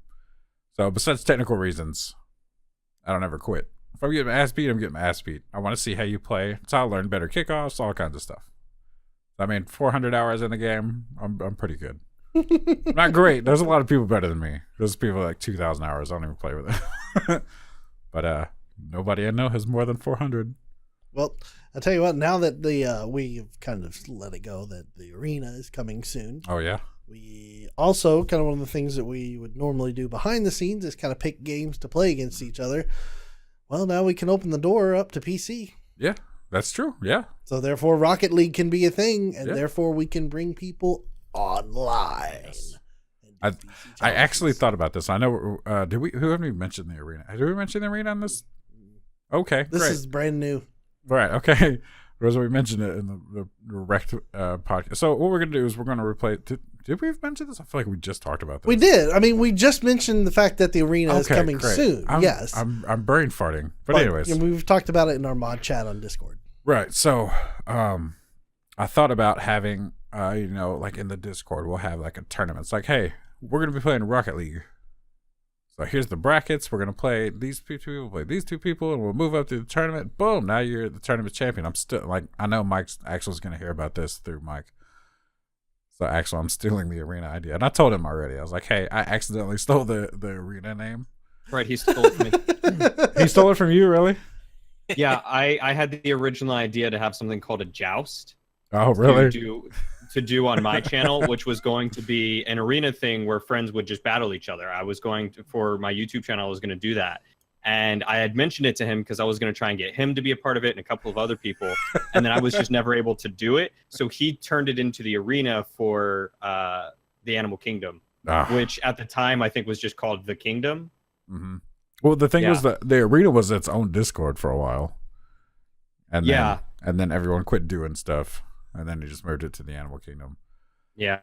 So besides technical reasons, I don't ever quit. If I'm getting my ass beat, I'm getting my ass beat. I want to see how you play. So I'll learn better kickoffs, all kinds of stuff. 400 hours in the game, I'm pretty good. Not great. There's a lot of people better than me. There's people like 2,000 hours. I don't even play with it. But nobody I know has more than 400. Well, I'll tell you what, now that we've kind of let it go that the arena is coming soon. Oh, yeah. We also, kind of one of the things that we would normally do behind the scenes is kind of pick games to play against each other. Well, now we can open the door up to PC. Yeah, that's true. Yeah. So therefore Rocket League can be a thing, and therefore we can bring people online. Yes. I actually thought about this. I know. Who haven't we mentioned the arena? Did we mention the arena on this? Okay, this great. is brand new. Right. Okay. Because we mentioned it in the direct podcast. So what we're gonna do is we're gonna replay. Did we mention this? I feel like we just talked about this. We did. I mean, we just mentioned the fact that the arena is coming soon. Yes. I'm brain farting. But anyways, we've talked about it in our mod chat on Discord. Right. So, I thought about having, like in the Discord, we'll have like a tournament. It's like, hey, we're going to be playing Rocket League. So here's the brackets. We're going to play these 2 people, play these 2 people, and we'll move up to the tournament. Boom. Now you're the tournament champion. I'm still like, I know Axel's going to hear about this through Mike. So Axel, I'm stealing the arena idea. And I told him already. I was like, hey, I accidentally stole the arena name. Right. He stole it from me. He stole it from you, really? Yeah, I had the original idea to have something called a joust. Oh, really? To do on my channel, which was going to be an arena thing where friends would just battle each other. I was going to, for my YouTube channel, I was going to do that. And I had mentioned it to him because I was going to try and get him to be a part of it and a couple of other people. And then I was just never able to do it. So he turned it into the arena for the Animal Kingdom, which at the time I think was just called The Kingdom. Mm-hmm. Well, the thing was that the arena was its own Discord for a while. And then everyone quit doing stuff. And then he just moved it to the Animal Kingdom. Yeah.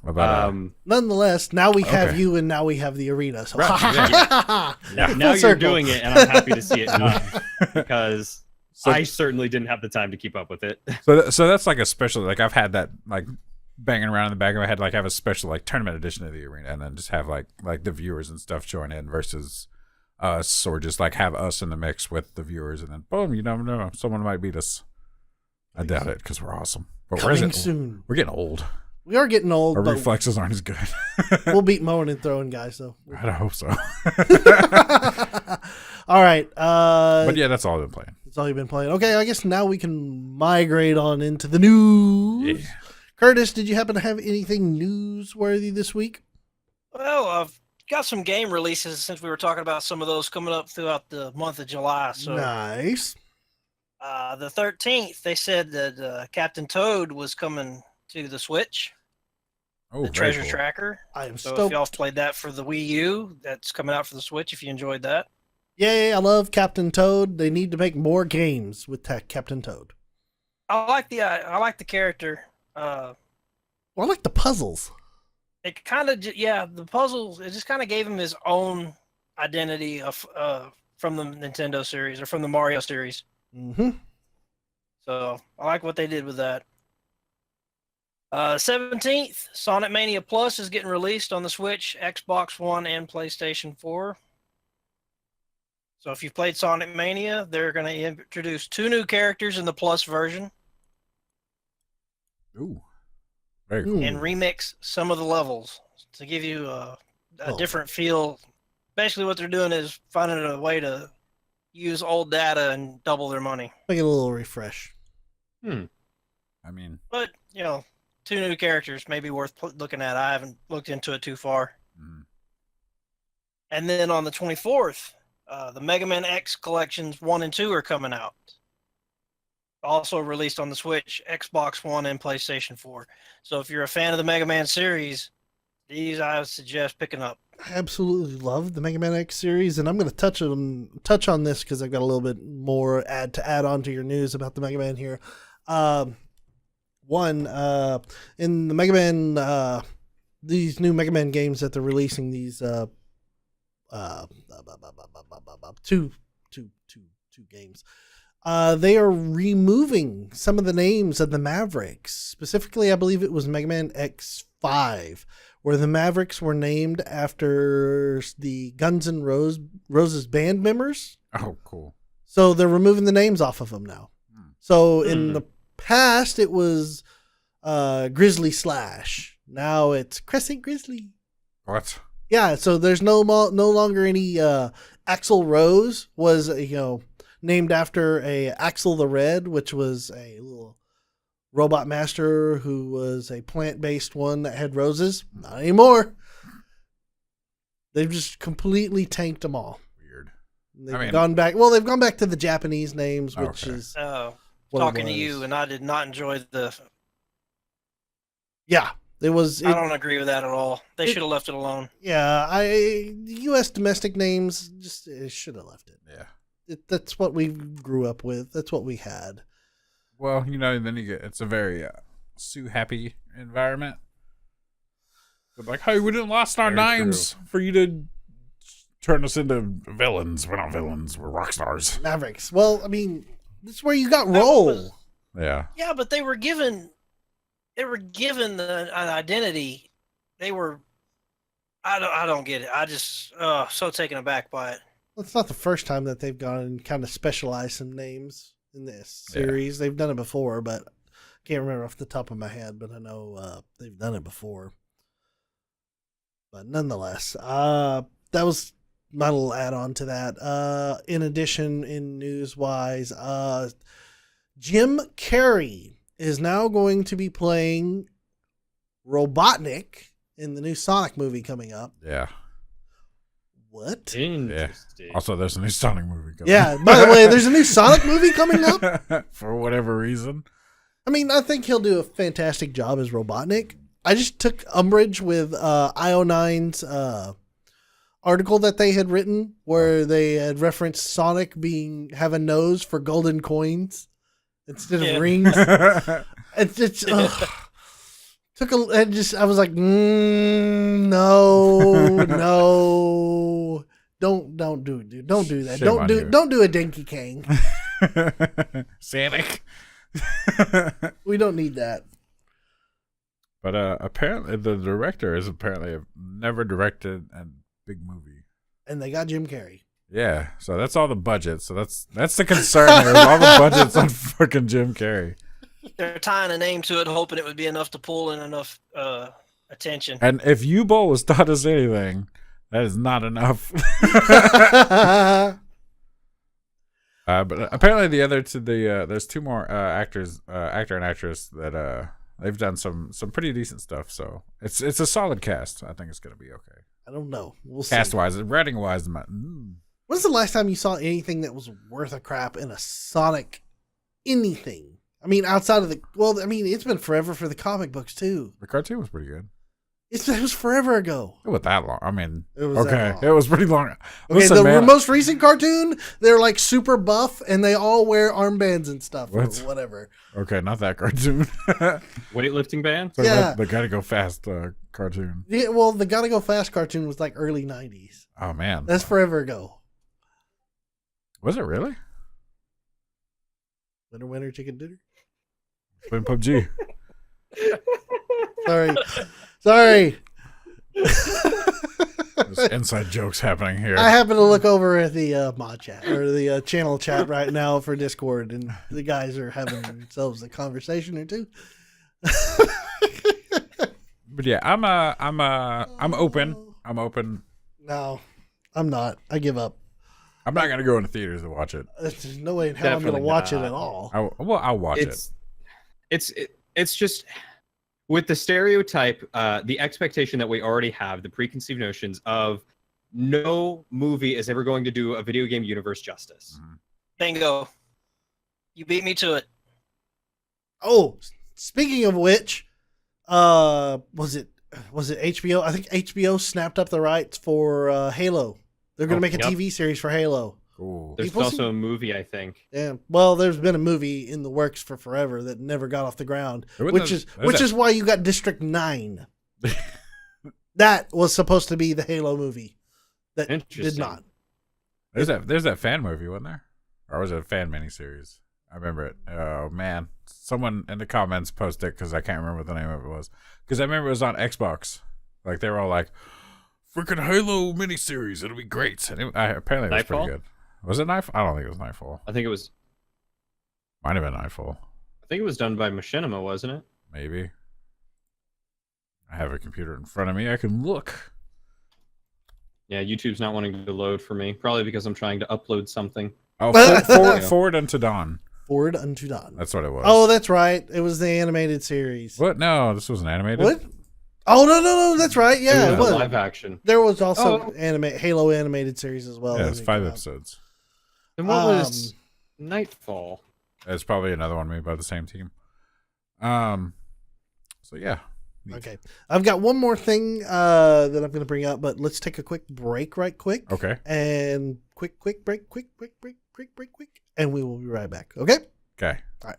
About, nonetheless, now we have you, and now we have the arena. So right. Now you're doing it, and I'm happy to see it done because I certainly didn't have the time to keep up with it. So that's like a special. Like I've had that like banging around in the back of my head. Like have a special like tournament edition of the arena, and then just have like the viewers and stuff join in versus us, or just like have us in the mix with the viewers, and then boom, you never know, someone might beat us. I doubt it because we're awesome. But coming soon. We're getting old. We are getting old. Our reflexes aren't as good. We'll beat mowing and throwing guys, though. I hope so. All right. But yeah, that's all I've been playing. That's all you've been playing. Okay, I guess now we can migrate on into the news. Yeah. Curtis, did you happen to have anything newsworthy this week? Well, I've got some game releases since we were talking about some of those coming up throughout the month of July. So nice. The 13th, they said that Captain Toad was coming to the Switch. Oh, the very Treasure cool. Tracker. I am So if stoked. y'all played that for the Wii U, that's coming out for the Switch. If you enjoyed that, Yay, I love Captain Toad. They need to make more games with Captain Toad. I like the character. Well, I like the puzzles. It kind of the puzzles. It just kind of gave him his own identity of from the Nintendo series or from the Mario series. Mm-hmm. So I like what they did with that. 17th, Sonic Mania Plus is getting released on the Switch, Xbox One, and PlayStation 4. So if you've played Sonic Mania, they're going to introduce 2 new characters in the Plus version Ooh, very cool. and remix some of the levels to give you a different feel. Basically, what they're doing is finding a way to use old data and double their money. Make it a little refresh. I mean, But, 2 new characters may be worth looking at. I haven't looked into it too far. mm, And then on the 24th, the Mega Man X Collections 1 and 2 are coming out. Also released on the Switch, Xbox One, and PlayStation 4. So if you're a fan of the Mega Man series, these I would suggest picking up. I absolutely love the Mega Man X series, and I'm going to touch on this because I've got a little bit more to add on to your news about the Mega Man here. In the Mega Man, these new Mega Man games that they're releasing, these two games. They are removing some of the names of the Mavericks. Specifically, I believe it was Mega Man X5, where the Mavericks were named after the Guns N' Roses band members. oh, cool. So they're removing the names off of them now. So in the past, it was Grizzly Slash. Now it's Crescent Grizzly. What? Yeah, so there's no longer any Axel Rose was named after a Axel the Red, which was a little robot master who was a plant-based one that had roses. Not anymore. They've just completely tanked them all. Weird. They've gone back. Well, they've gone back to the Japanese names, which Okay. is Oh, talking to you, and I did not enjoy the. Yeah, it was. I don't agree with that at all. They should have left it alone. Yeah, the U.S. domestic names just should have left it. Yeah. That's what we grew up with. That's what we had. Well, then you get it's a very Sue happy environment. But like, hey, we didn't lost our Very names for you to turn us into villains. We're not villains. We're rock stars. Mavericks. Well, I mean, this is where you got roll. Yeah. Yeah, but they were given an identity. They were. I don't get it. I just so taken aback by it. It's not the first time that they've gone and kind of specialized some names in this series. They've done it before, but I can't remember off the top of my head. But I know they've done it before. But nonetheless, that was my little add-on to that. In addition, in news-wise, Jim Carrey is now going to be playing Robotnik in the new Sonic movie coming up. Yeah. What? Interesting. Also, there's a new Sonic movie coming. Yeah, by the way, there's a new Sonic movie coming up. For whatever reason. I mean, I think he'll do a fantastic job as Robotnik. I just took umbrage with IO9's article that they had written where they had referenced Sonic have a nose for golden coins instead of rings. It's just I was like, no, don't do it, dude. Don't do that. Shame Don't do a Dinky Kang. Sonic. We don't need that. But apparently the director has never directed a big movie. And they got Jim Carrey. Yeah, so that's all the budget. So that's the concern here. Is all the budget's on fucking Jim Carrey. They're tying a name to it, hoping it would be enough to pull in enough attention. And if U-Bolt was taught us anything, that is not enough. But apparently there's 2 more actor and actress that they've done some pretty decent stuff. So it's a solid cast. I think it's gonna be okay. I don't know. We'll see. Cast wise, writing wise, When's the last time you saw anything that was worth a crap in a Sonic anything? I mean, outside of it's been forever for the comic books too. the cartoon was pretty good. It was forever ago. It was that long. I mean, It was that okay, long. it was pretty long. Okay, Listen, the man, most recent cartoon, they're like super buff and they all wear armbands and stuff What? or whatever. okay, not that cartoon. Weightlifting band? So Yeah. the Gotta Go Fast cartoon. Yeah, well, the Gotta Go Fast cartoon was like early 90s. Oh man, That's forever ago. was it really? Winner, winner, chicken dinner. Playing PUBG. Sorry. There's inside jokes happening here. I happen to look over at the mod chat or the channel chat right now for Discord, and the guys are having themselves a conversation or two. But yeah, I'm open. I'm open. No, I'm not. I give up. I'm not gonna go into theaters to watch it. There's no way in hell I'm Definitely going to watch it not. at all. I'll watch it. It's just with the stereotype, the expectation that we already have, the preconceived notions of no movie is ever going to do a video game universe justice. Bingo. You beat me to it. Oh, speaking of which, was it HBO? I think HBO snapped up the rights for Halo. They're going to make a yep. TV series for Halo. Cool. There's People also seem- a movie, I think. Yeah. Well, there's been a movie in the works for forever that never got off the ground, There which wasn't is why you got District 9. That was supposed to be the Halo movie. That did Interesting. not. There's that fan movie, wasn't there? Or was it a fan miniseries? I remember it. Oh man, someone in the comments posted it because I can't remember what the name of it was. Because I remember it was on Xbox. Like they were all like, "Freaking Halo miniseries, it'll be great." And apparently it was Nightfall? pretty good. Was it Nightfall? I don't think it was Nightfall. I think it was Might have been Nightfall. done by Machinima, wasn't it? Maybe. I have a computer in front of me. I can look. Yeah, YouTube's not wanting to load for me. Probably because I'm trying to upload something. Oh, Yeah. Forward Unto Dawn. Forward Unto Dawn. That's what it was. Oh, that's right. It was the animated series. What? No, this wasn't animated. What? Oh no, that's right. Yeah, it was. live action. There was also Oh. Halo animated series as well. Yeah, that it's had 5 come out. episodes. And what was Nightfall? It's probably another one made by the same team. So yeah. Okay, I've got one more thing that I'm going to bring up, but let's take a quick break, right quick. Okay. And quick break, and we will be right back. Okay. Okay. All right.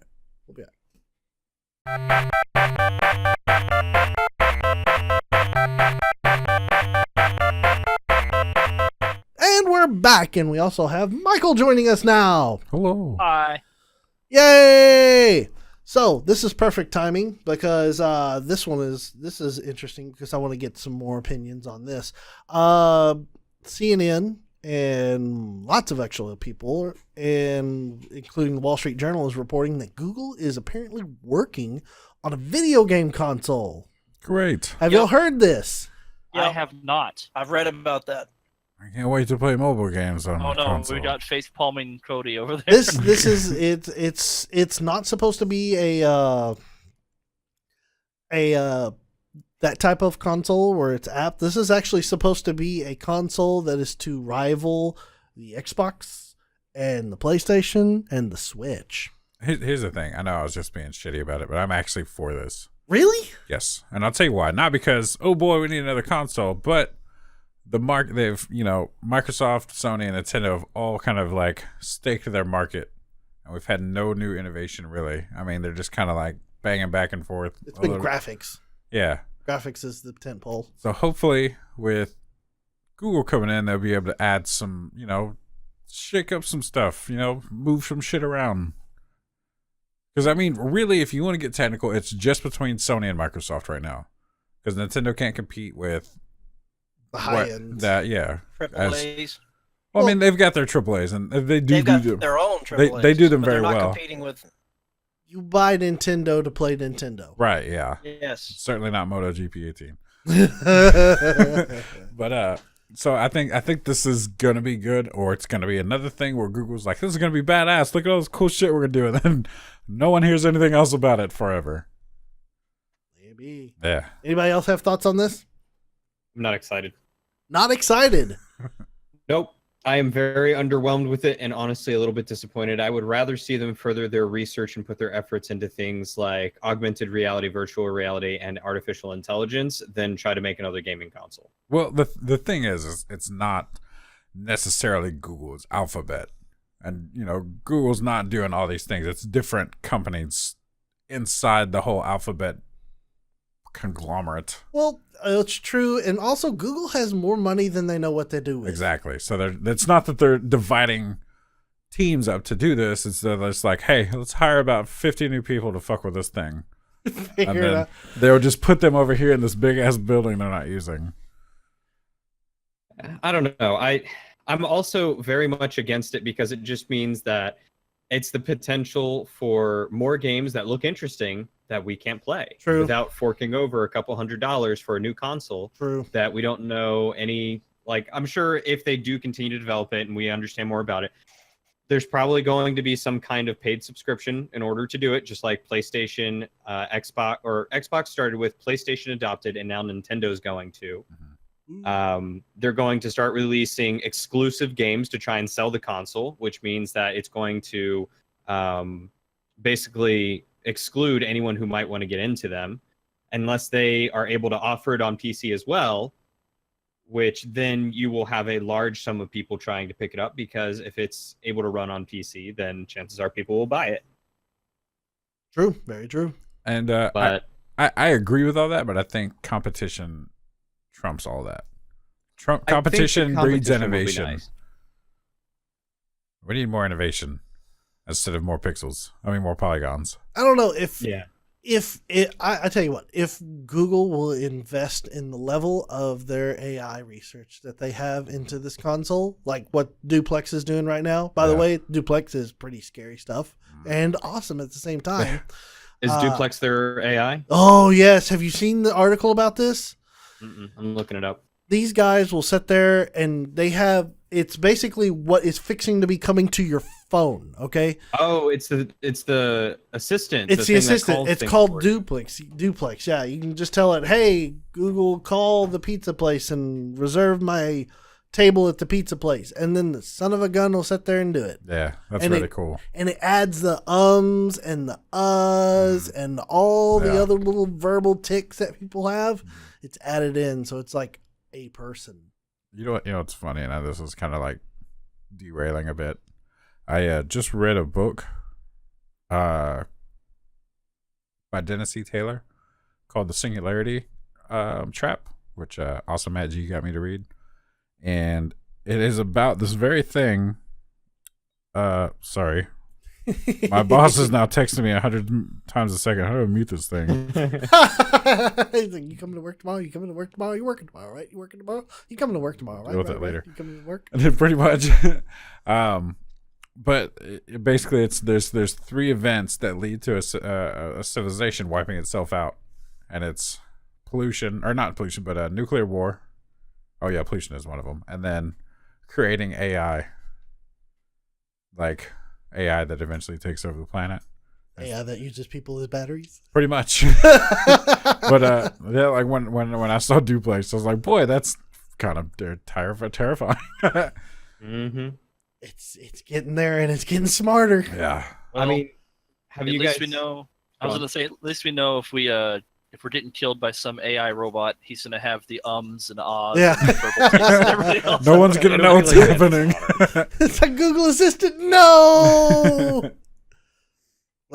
We'll be back. And we're back, and we also have Michael joining us now. Hello. Hi. Yay! So this is perfect timing because this is interesting because I want to get some more opinions on this. CNN and lots of actual people, and including the Wall Street Journal, is reporting that Google is apparently working on a video game console. Great. Have y'all heard this? I Yep. have not. I've read about that. I can't wait to play mobile games on Oh my no, console. we got face palming Cody over there. This is it's not supposed to be a that type of console where it's app. This is actually supposed to be a console that is to rival the Xbox and the PlayStation and the Switch. Here's the thing. I know I was just being shitty about it, but I'm actually for this. Really? Yes. And I'll tell you why. Not because, oh boy, we need another console, but they've, Microsoft, Sony, and Nintendo have all kind of like staked their market. And we've had no new innovation really. I mean, they're just kind of like banging back and forth. It's been graphics. Yeah. Graphics is the tentpole. So hopefully with Google coming in, they'll be able to add some, shake up some stuff, move some shit around. Because, I mean, really, if you want to get technical, it's just between Sony and Microsoft right now. Because Nintendo can't compete with The high end. Triple A's. Well, I mean, they've got their AAAs, and they do They've got do them. their own Triple A's. They do them but they're very not well. Competing with. You buy Nintendo to play Nintendo. Right, yeah. Yes. Certainly not MotoGP 18. But so I think this is gonna be good, or it's gonna be another thing where Google's like, this is gonna be badass. Look at all this cool shit we're gonna do, and then no one hears anything else about it forever. Maybe. Yeah. Anybody else have thoughts on this? I'm not excited. Not excited. Nope. I am very underwhelmed with it and honestly a little bit disappointed. I would rather see them further their research and put their efforts into things like augmented reality, virtual reality, and artificial intelligence than try to make another gaming console. Well, the thing is it's not necessarily Google, it's Alphabet. And, Google's not doing all these things. It's different companies inside the whole Alphabet conglomerate. Well, it's true. And also, Google has more money than they know what to do with. Exactly. So it's not that they're dividing teams up to do this. It's that it's like, hey, let's hire about 50 new people to fuck with this thing. And then they'll just put them over here in this big-ass building they're not using. I don't know. I'm also very much against it because it just means that it's the potential for more games that look interesting that we can't play without forking over a couple $100 for a new console. True. That we don't know any, like, I'm sure if they do continue to develop it and we understand more about it, there's probably going to be some kind of paid subscription in order to do it, just like PlayStation, Xbox started with PlayStation adopted and now Nintendo's going to. They're going to start releasing exclusive games to try and sell the console, which means that it's going to basically exclude anyone who might want to get into them unless they are able to offer it on PC as well, which then you will have a large sum of people trying to pick it up because if it's able to run on PC, then chances are people will buy it. True. Very true. And but I agree with all that, but I think competition trumps all that. Competition breeds innovation. Nice. We need more innovation instead of more pixels. I mean, more polygons. I don't know I tell you what, if Google will invest in the level of their AI research that they have into this console, like what Duplex is doing right now. By the way, Duplex is pretty scary stuff and awesome at the same time. Is Duplex their AI? Oh, yes. Have you seen the article about this? I'm looking it up. These guys will sit there and it's basically what is fixing to be coming to your phone. Okay. Oh, it's the assistant. It's the assistant. It's called Duplex. Yeah. You can just tell it, hey, Google, call the pizza place and reserve my table at the pizza place. And then the son of a gun will sit there and do it. Yeah. That's really cool. And it adds the ums and the uhs and all the other little verbal tics that people have. It's added in. So it's like a person. You know what's funny, and this is kind of like derailing a bit. I just read a book by Dennis E. Taylor called The Singularity Trap, which also Matt G got me to read. And it is about this very thing. Sorry. My boss is now texting me 100 times a second. How do I mute this thing? He's like, you coming to work tomorrow? You coming to work tomorrow? You working tomorrow, right? You working tomorrow? You coming to work tomorrow, right? Deal with that later. You coming to work? And then pretty much, but basically, there's three events that lead to a civilization wiping itself out, and it's pollution, or not pollution, but nuclear war. Oh yeah, pollution is one of them, and then creating AI, like AI that eventually takes over the planet. AI that uses people as batteries. Pretty much. But yeah, like when I saw Duplex, I was like, boy, that's kind of terrifying. Mm-hmm. It's getting there and it's getting smarter. Yeah. Well, I mean, have you guys? At least we know. I was gonna say, at least we know if we're getting killed by some AI robot, he's gonna have the ums and ahs. Yeah. And everything else. No one's gonna know what's happening. It's a Google Assistant. No.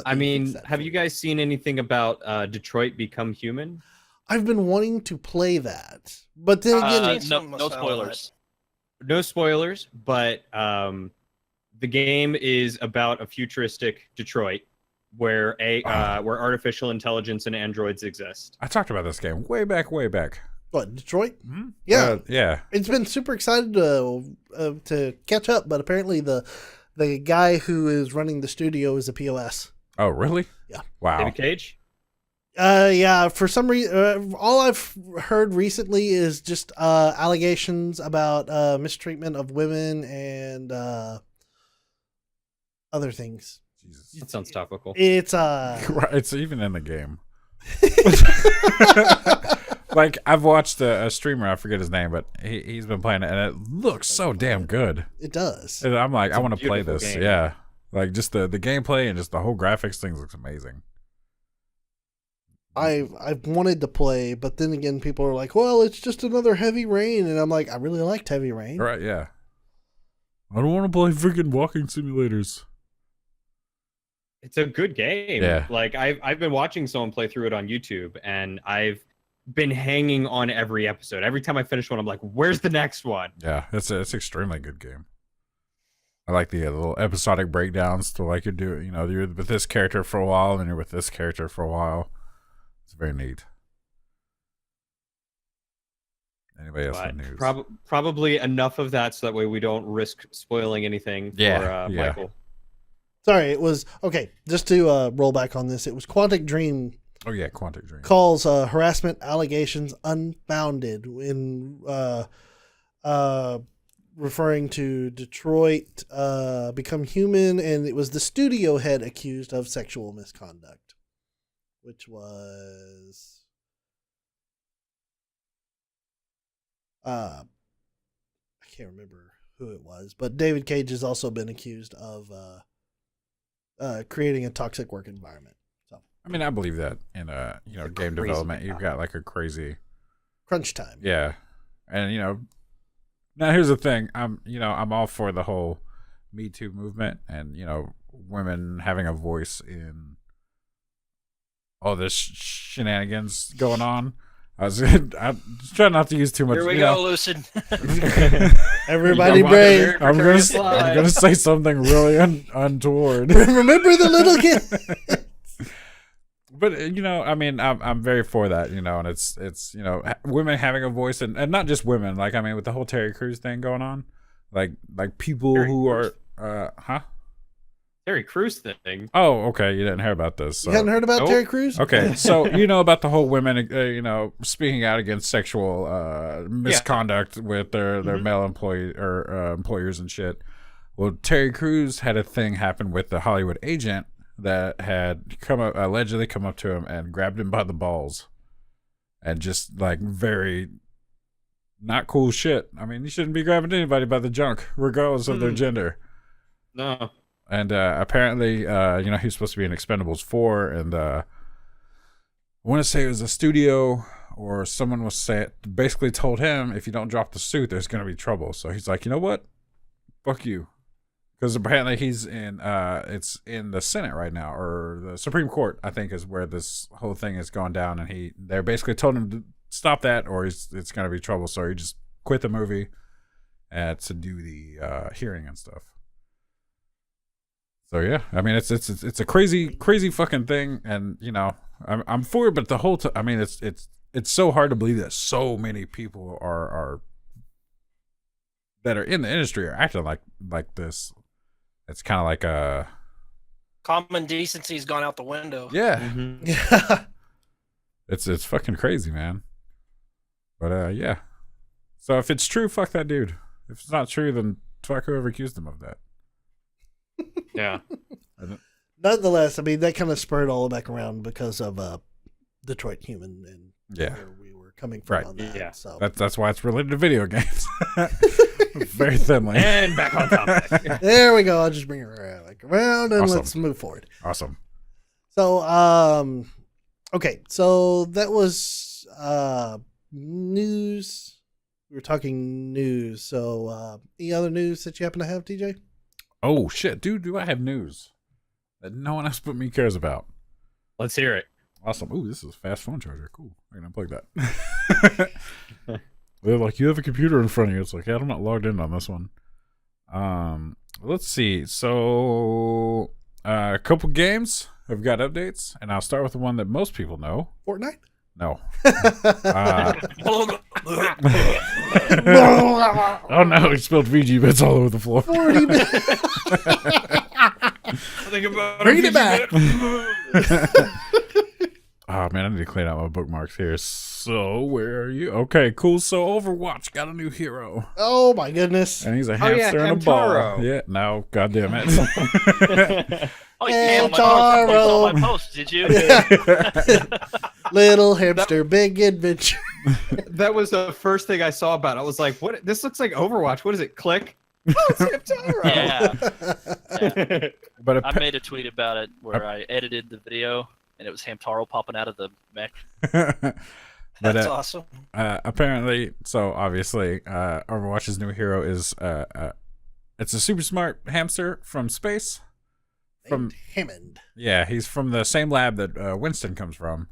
I mean, have you guys seen anything about Detroit Become Human? I've been wanting to play that, but then again, no spoilers. No spoilers, but the game is about a futuristic Detroit where where artificial intelligence and androids exist. I talked about this game way back. What, Detroit? Mm-hmm. Yeah, yeah. It's been super excited to catch up, but apparently the guy who is running the studio is a POS. Oh, really? Yeah. Wow. David Cage? Yeah. For some reason, all I've heard recently is just allegations about mistreatment of women and other things. Jesus. That sounds topical. It's It's even in the game. Like I've watched a streamer, I forget his name, but he's been playing it, and it looks so damn good. It does. And I'm like, It's I a want to play beautiful this. game. Yeah, like just the gameplay and just the whole graphics things looks amazing. I've wanted to play, but then again, people are like, "Well, it's just another Heavy Rain," and I'm like, I really liked Heavy Rain. Right? Yeah. I don't want to play freaking walking simulators. It's a good game. Yeah. Like I've been watching someone play through it on YouTube, and I've been hanging on every episode. Every time I finish one, I'm like, "Where's the next one?" Yeah, it's an extremely good game. I like the little episodic breakdowns to like you're with this character for a while, and you're with this character for a while. It's very neat. Anybody else But with news? probably enough of that, so that way we don't risk spoiling anything Yeah, for yeah. Michael. Sorry, it was okay. Just to roll back on this, it was Quantic Dream Oh yeah, Quantic Dream. calls harassment allegations unfounded in referring to Detroit Become Human, and it was the studio head accused of sexual misconduct, which was I can't remember who it was, but David Cage has also been accused of creating a toxic work environment. So I mean, I believe that in game development, guy. you've got like a crazy crunch time. yeah, and now here's the thing. I'm all for the whole Me Too movement and women having a voice in all this shenanigans going on. I trying not to use too much. Here we go, Lucid. Everybody You don't want brave. to I'm Victoria gonna Slide. I'm gonna say something really untoward. Remember the little kid? But I mean, I'm very for that, and it's women having a voice, and not just women. Like I mean, with the whole Terry Crews thing going on, like people Terry who Crews? are, Terry Crews thing. Oh, okay, you didn't hear about this. So. You hadn't heard about Nope. Terry Crews? Okay, so about the whole women, speaking out against sexual misconduct with their male employee or employers and shit. Well, Terry Crews had a thing happen with the Hollywood agent that had allegedly come up to him and grabbed him by the balls, and just like very not cool shit. I mean, you shouldn't be grabbing anybody by the junk, regardless of their gender. No. And apparently, he was supposed to be in Expendables 4, and I want to say it was a studio or someone basically told him, if you don't drop the suit, there's going to be trouble. So he's like, you know what? Fuck you. Because apparently he's it's in the Senate right now, or the Supreme Court, I think, is where this whole thing has gone down. And they're basically told him to stop that, or it's going to be trouble. So he just quit the movie to do the hearing and stuff. So yeah, I mean it's a crazy fucking thing, and I'm for it, but the whole I mean it's so hard to believe that so many people are that are in the industry are acting like this. It's kind of like a Common decency's gone out the window. yeah, Mm-hmm. Yeah. it's fucking crazy, man. But yeah, so if it's true, fuck that dude. If it's not true, then fuck whoever accused him of that. Yeah. Nonetheless, I mean, that kind of spurred all back around because of Detroit Human and Yeah. where we were coming from Right. on that. Yeah. So That's why it's related to video games. Very thinly. And back on topic. there we go. I'll just bring it back around and Awesome. let's move forward. Awesome. So, okay. So that was news. We were talking news. So, any other news that you happen to have, TJ? Oh shit, dude! Do I have news that no one else but me cares about? Let's hear it. Awesome. Ooh, this is a fast phone charger. Cool. I can unplug that. They're like, you have a computer in front of you. It's like, yeah, I'm not logged in on this one. Let's see. So, a couple games have got updates, and I'll start with the one that most people know. Fortnite? No. Oh, Oh no, he spilled VGBits all over the floor. 40 minutes. think about Bring it back. Oh man, I need to clean out my bookmarks here. So, where are you? Okay, cool. So, Overwatch got a new hero. Oh my goodness. And he's a Oh, yeah, hamster and a ball. Hamtaro. Yeah, no, goddamn it. Oh, Hey, you saw Taro. my post, did you? Little hamster, big adventure. That was the first thing I saw about it. I was like, "What? This looks like Overwatch. What is it? Click. Oh, it's Hamtaro." Yeah. But I made a tweet about it where I edited the video and it was Hamtaro popping out of the mech. That's awesome. Apparently, so obviously, Overwatch's new hero is it's a super smart hamster from space. Named Hammond. Yeah, he's from the same lab that Winston comes from,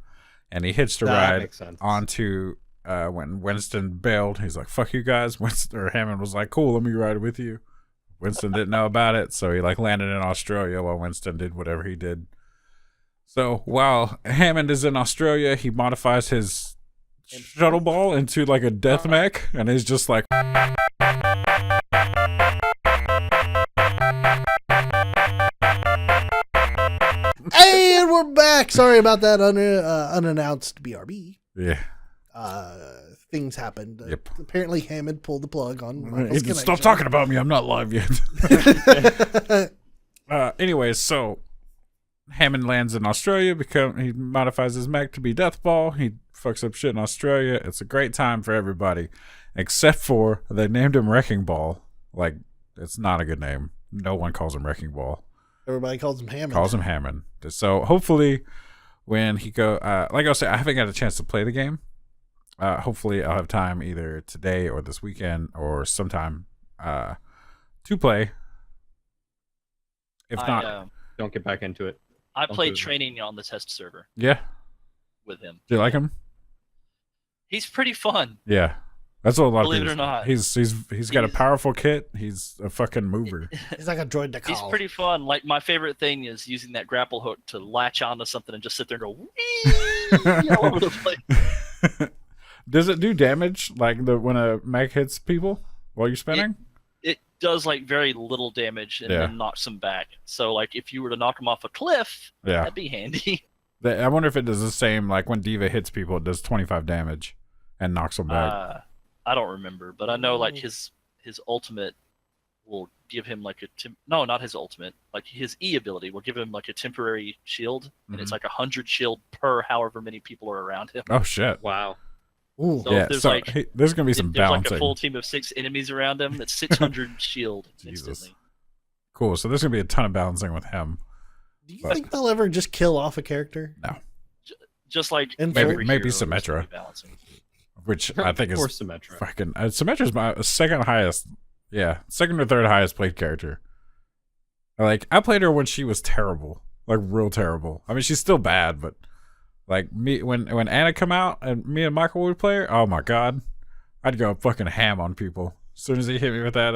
and he hitched a That ride makes sense. onto when Winston bailed. He's like, "Fuck you guys." Hammond was like, "Cool, let me ride with you." Winston didn't know about it, so he like landed in Australia while Winston did whatever he did. So while Hammond is in Australia, he modifies his shuttle ball into like a death mech, and he's just like. And we're back. Sorry about that unannounced BRB. Yeah. Things happened. Yep. Apparently, Hammond pulled the plug on Michael's Stop connection. talking about me. I'm not live yet. Anyways, so Hammond lands in Australia. He modifies his mech to be Death Ball. He fucks up shit in Australia. It's a great time for everybody, except for they named him Wrecking Ball. Like, it's not a good name. No one calls him Wrecking Ball. Everybody calls him Hammond. Calls him Hammond. So hopefully, when he like I was saying, I haven't got a chance to play the game. Hopefully, I'll have time either today or this weekend or sometime to play. If not, Don't get back into it. I Don't played do that. training on the test server yeah. with him. Do you like him? He's pretty fun. Yeah, that's what a lot Believe of it people. or not. He's got a He's- powerful kit. He's a fucking mover. He's like a droid to call. He's pretty fun. Like, my favorite thing is using that grapple hook to latch onto something and just sit there and go whee all over the place. Does it do damage like when a mech hits people while you're spinning? It does like very little damage and Yeah. then knocks them back. So like if you were to knock him off a cliff, Yeah. that'd be handy. I wonder if it does the same. Like when Diva hits people, it does 25 damage and knocks them back. I don't remember, but I know like his ultimate will give him like no, not his ultimate. Like his E ability will give him like a temporary shield, and it's like 100 shield per however many people are around him. Oh shit! Wow. Ooh. So Yeah, if there's so like there's gonna be some if there's like balancing. a full team of 6 enemies around him, that's 600 shield Jesus. instantly. Cool. So there's gonna be a ton of balancing with him. Do you think they'll ever just kill off a character? Just like And every maybe hero is gonna Symmetra. be balancing. Which I think Or is Symmetra. fucking. Symmetra's my second highest. Yeah, second or third highest played character. Like I played her when she was terrible, like real terrible. I mean, she's still bad, but like me when Anna come out and me and Michael would play her. Oh my god, I'd go fucking ham on people as soon as he hit me with that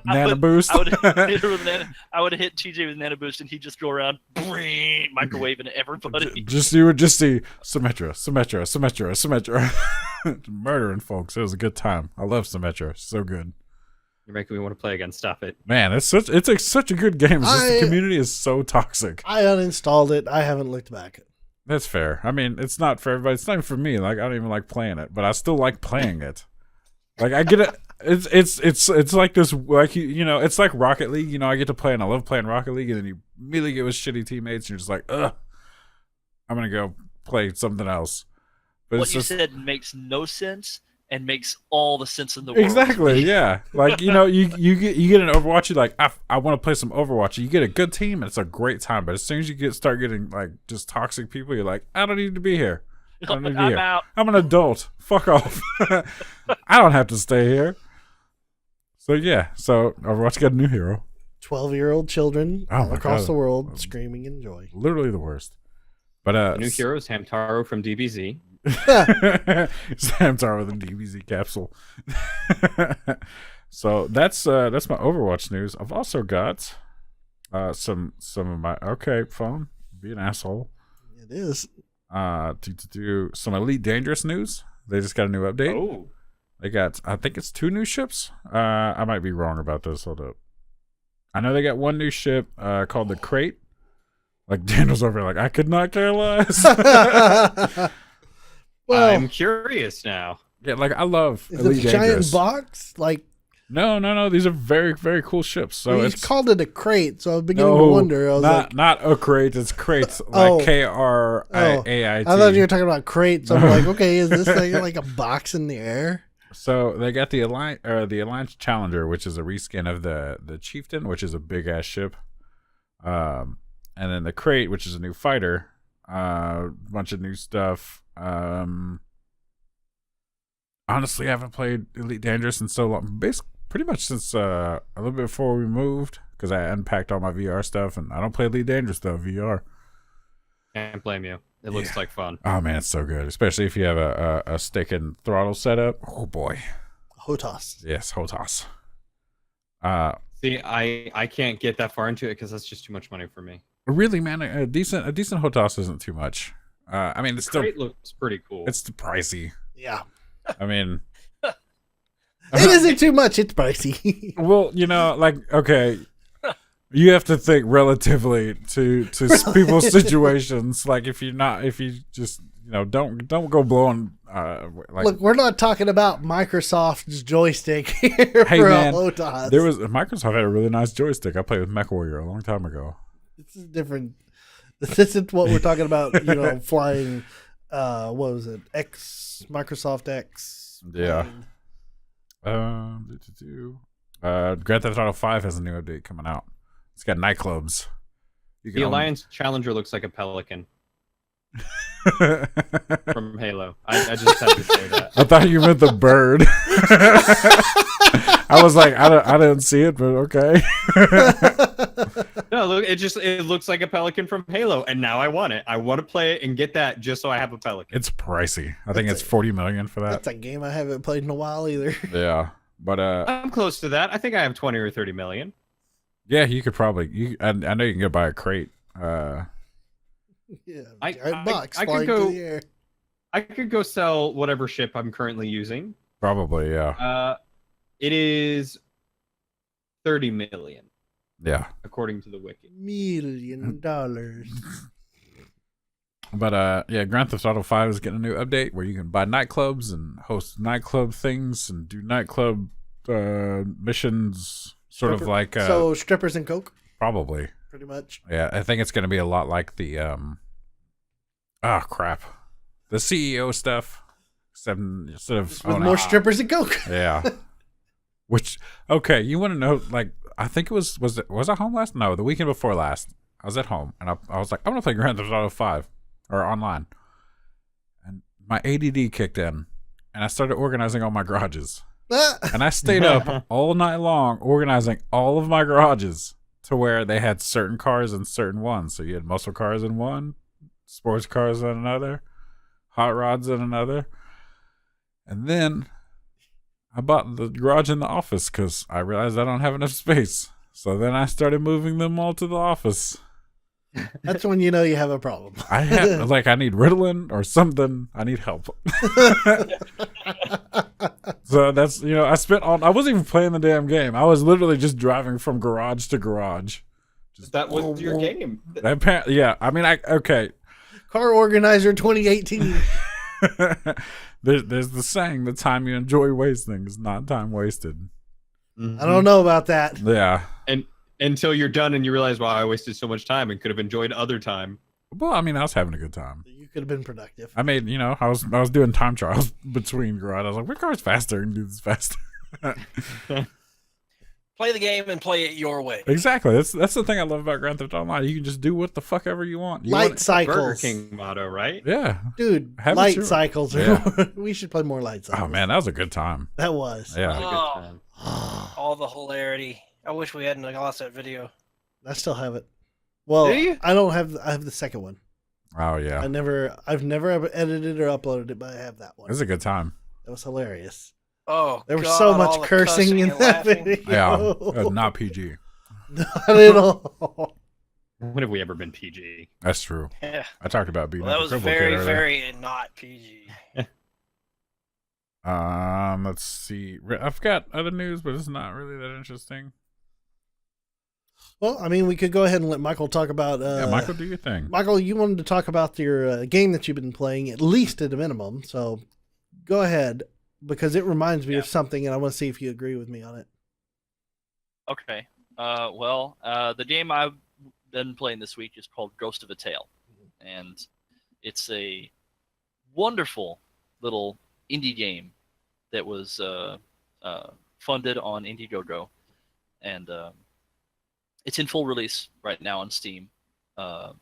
nana boost. I would hit her with I would hit TJ with nano boost, and he'd just go around microwaving everybody. You would just see Symmetra, murdering folks. It was a good time. I love Symmetra. So good. You're making me want to play again. Stop it. Man, it's such a good game. It's just the community is so toxic. I uninstalled it. I haven't looked back. That's fair. I mean, it's not for everybody. It's not even for me. Like I don't even like playing it, but I still like playing it. Like I get it. It's like this. Like you know, it's like Rocket League. You know, I get to play and I love playing Rocket League, and then you immediately get with shitty teammates, and you're just like, ugh, I'm gonna go play something else. But What it's you just said makes no sense and makes all the sense in the world. exactly, yeah. Like you know, you get an Overwatch. You're like, I want to play some Overwatch. You get a good team, and it's a great time. But as soon as you start getting like just toxic people, you're like, I don't need to be here. I don't need to be I'm here. out. I'm an adult. Fuck off. I don't have to stay here. So yeah, so Overwatch got a new hero. 12-year-old children Oh my across God. the world screaming in joy. Literally the worst. But The new hero is Hamtaro from DBZ. Sam's with a DBZ capsule. So that's my Overwatch news. I've also got some of my phone. Be an asshole. It is. To do some Elite Dangerous news. They just got a new update. Oh. They got, I think it's 2 new ships. I might be wrong about this. Hold up. I know they got 1 new ship called the Crate. Like Daniel's over, like I could not care less. Well, I'm curious now. Yeah, like I love is Elite it a giant Dangerous. box? Like, No. These are very, very cool ships. So well, you it's called it a crate, so I was beginning to wonder. I was not a crate. It's crates, Oh. like KRAIT. I thought you were talking about crates. I'm like, okay, is this thing like a box in the air? So they got the Alliance Challenger, which is a reskin of the Chieftain, which is a big ass ship. And then the crate, which is a new fighter. Bunch of new stuff. Honestly, I haven't played Elite Dangerous in so long. Basically, pretty much since a little bit before we moved, because I unpacked all my VR stuff, and I don't play Elite Dangerous though VR. Can't blame you. It looks like fun. Oh man, it's so good, especially if you have a stick and throttle setup. Oh boy, HOTAS. yes, HOTAS. See, I can't get that far into it because that's just too much money for me. Really, man, a decent HOTAS isn't too much. I mean, it's The still crate looks pretty cool. it's pricey. Yeah. I mean, It isn't too much. It's pricey. well, like okay, you have to think relatively to people's situations. Like if you just don't go blowing. Like Look, we're not talking about Microsoft's joystick here Hey, for man, a HOTAS. Microsoft had a really nice joystick. I played with MechWarrior a long time ago. This is different. This isn't what we're talking about. Flying. What was it? Microsoft X. Yeah. plane. Grand Theft Auto 5 has a new update coming out. It's got nightclubs. You The Alliance Challenger looks like a pelican from Halo. I just had to say that. I thought you meant the bird. I was like, I didn't see it, but okay. No, look, it looks like a pelican from Halo, and now I want it. I want to play it and get that just so I have a pelican. It's pricey. I think it's $40 million for that. That's a game I haven't played in a while either. Yeah, but I'm close to that. I think I have 20 or 30 million. yeah, you could probably. I know you can go buy a crate. Yeah, I- giant box I could flying go- through the air. I could go sell whatever ship I'm currently using. Probably, yeah, It is 30 million, yeah. according to the wiki. $1 million. But yeah, Grand Theft Auto 5 is getting a new update where you can buy nightclubs and host nightclub things and do nightclub missions, sort of like So strippers and coke, probably. pretty much. Yeah, I think it's going to be a lot like the crap, the CEO stuff, except instead of With owning- more strippers and coke. Yeah. Which okay, you want to know? Like, I think it was I home last? No, the weekend before last. I was at home and I was like, I'm gonna play Grand Theft Auto 5 or online, and my ADD kicked in, and I started organizing all my garages, and I stayed up all night long organizing all of my garages to where they had certain cars in certain ones. So you had muscle cars in one, sports cars in another, hot rods in another, and then I bought the garage in the office because I realized I don't have enough space. So then I started moving them all to the office. That's when you know you have a problem. I had I need Ritalin or something. I need help. So that's I wasn't even playing the damn game. I was literally just driving from garage to garage. That was your game. Yeah, I mean, okay. Car Organizer 2018. There's the saying, the time you enjoy wasting is not time wasted. I don't know about that. Yeah. And until you're done and you realize, wow, I wasted so much time and could have enjoyed other time. Well, I mean, I was having a good time. You could have been productive. I made, I was doing time trials between garage. I was like, what car's faster and do this faster? Play the game and play it your way. Exactly. That's the thing I love about Grand Theft Online. You can just do what the fuck ever you want. You Light want- cycles. Burger King motto, right? Yeah. Dude, Haven't light you- cycles. Yeah. We should play more light cycles. Oh man, that was a good time. That was. Yeah. That was a Oh. good time. All the hilarity. I wish we hadn't lost that video. I still have it. Well, Do you? I don't have. I have the second one. Oh yeah. I've never ever edited or uploaded it, but I have that It one. was a good time. That was hilarious. Oh, There was God, so all much the cursing in and that laughing. video. Yeah. Not PG. Not at all. When have we ever been PG? That's true. Yeah, I talked about being well, that a was cripple kid very, earlier. very not PG. Let's see. I've got other news, but it's not really that interesting. Well, I mean, we could go ahead and let Michael talk about. Yeah, Michael, do your thing. Michael, you wanted to talk about your game that you've been playing, at least at a minimum. So go ahead, because it reminds me of something, and I want to see if you agree with me on it. Okay. The game I've been playing this week is called Ghost of a Tale, and it's a wonderful little indie game that was funded on Indiegogo, and it's in full release right now on Steam. The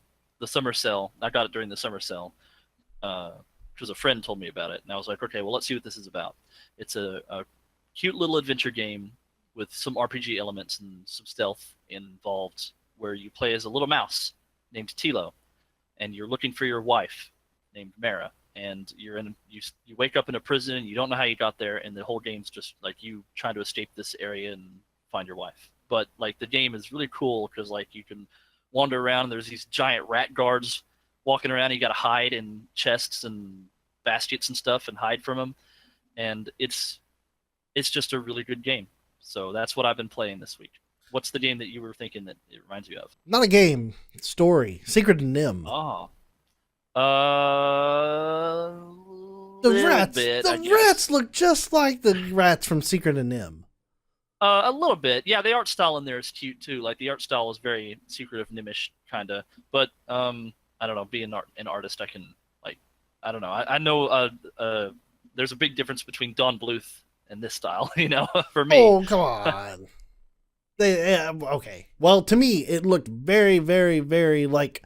summer sale, I got it during the summer sale because a friend told me about it, and I was like, okay, well, let's see what this is about. It's a cute little adventure game with some RPG elements and some stealth involved, where you play as a little mouse named Tilo, and you're looking for your wife named Mara, and you wake up in a prison, and you don't know how you got there, and the whole game's just like you trying to escape this area and find your wife. But like the game is really cool because like you can wander around, and there's these giant rat guards walking around, and you got to hide in chests and baskets and stuff and hide from them, and it's just a really good game. So that's what I've been playing this week. What's the game that you were thinking that it reminds you of? Not a game, story. Secret of Nim. Oh. The rats look just like the rats from Secret of Nim. A little bit. Yeah, the art style in there is cute too. Like the art style is very Secret of Nimish kind of. But I don't know, being an artist, I can I don't know. I know there's a big difference between Don Bluth and this style, for me. Oh, come on. Okay. Well, to me, it looked very, very, very like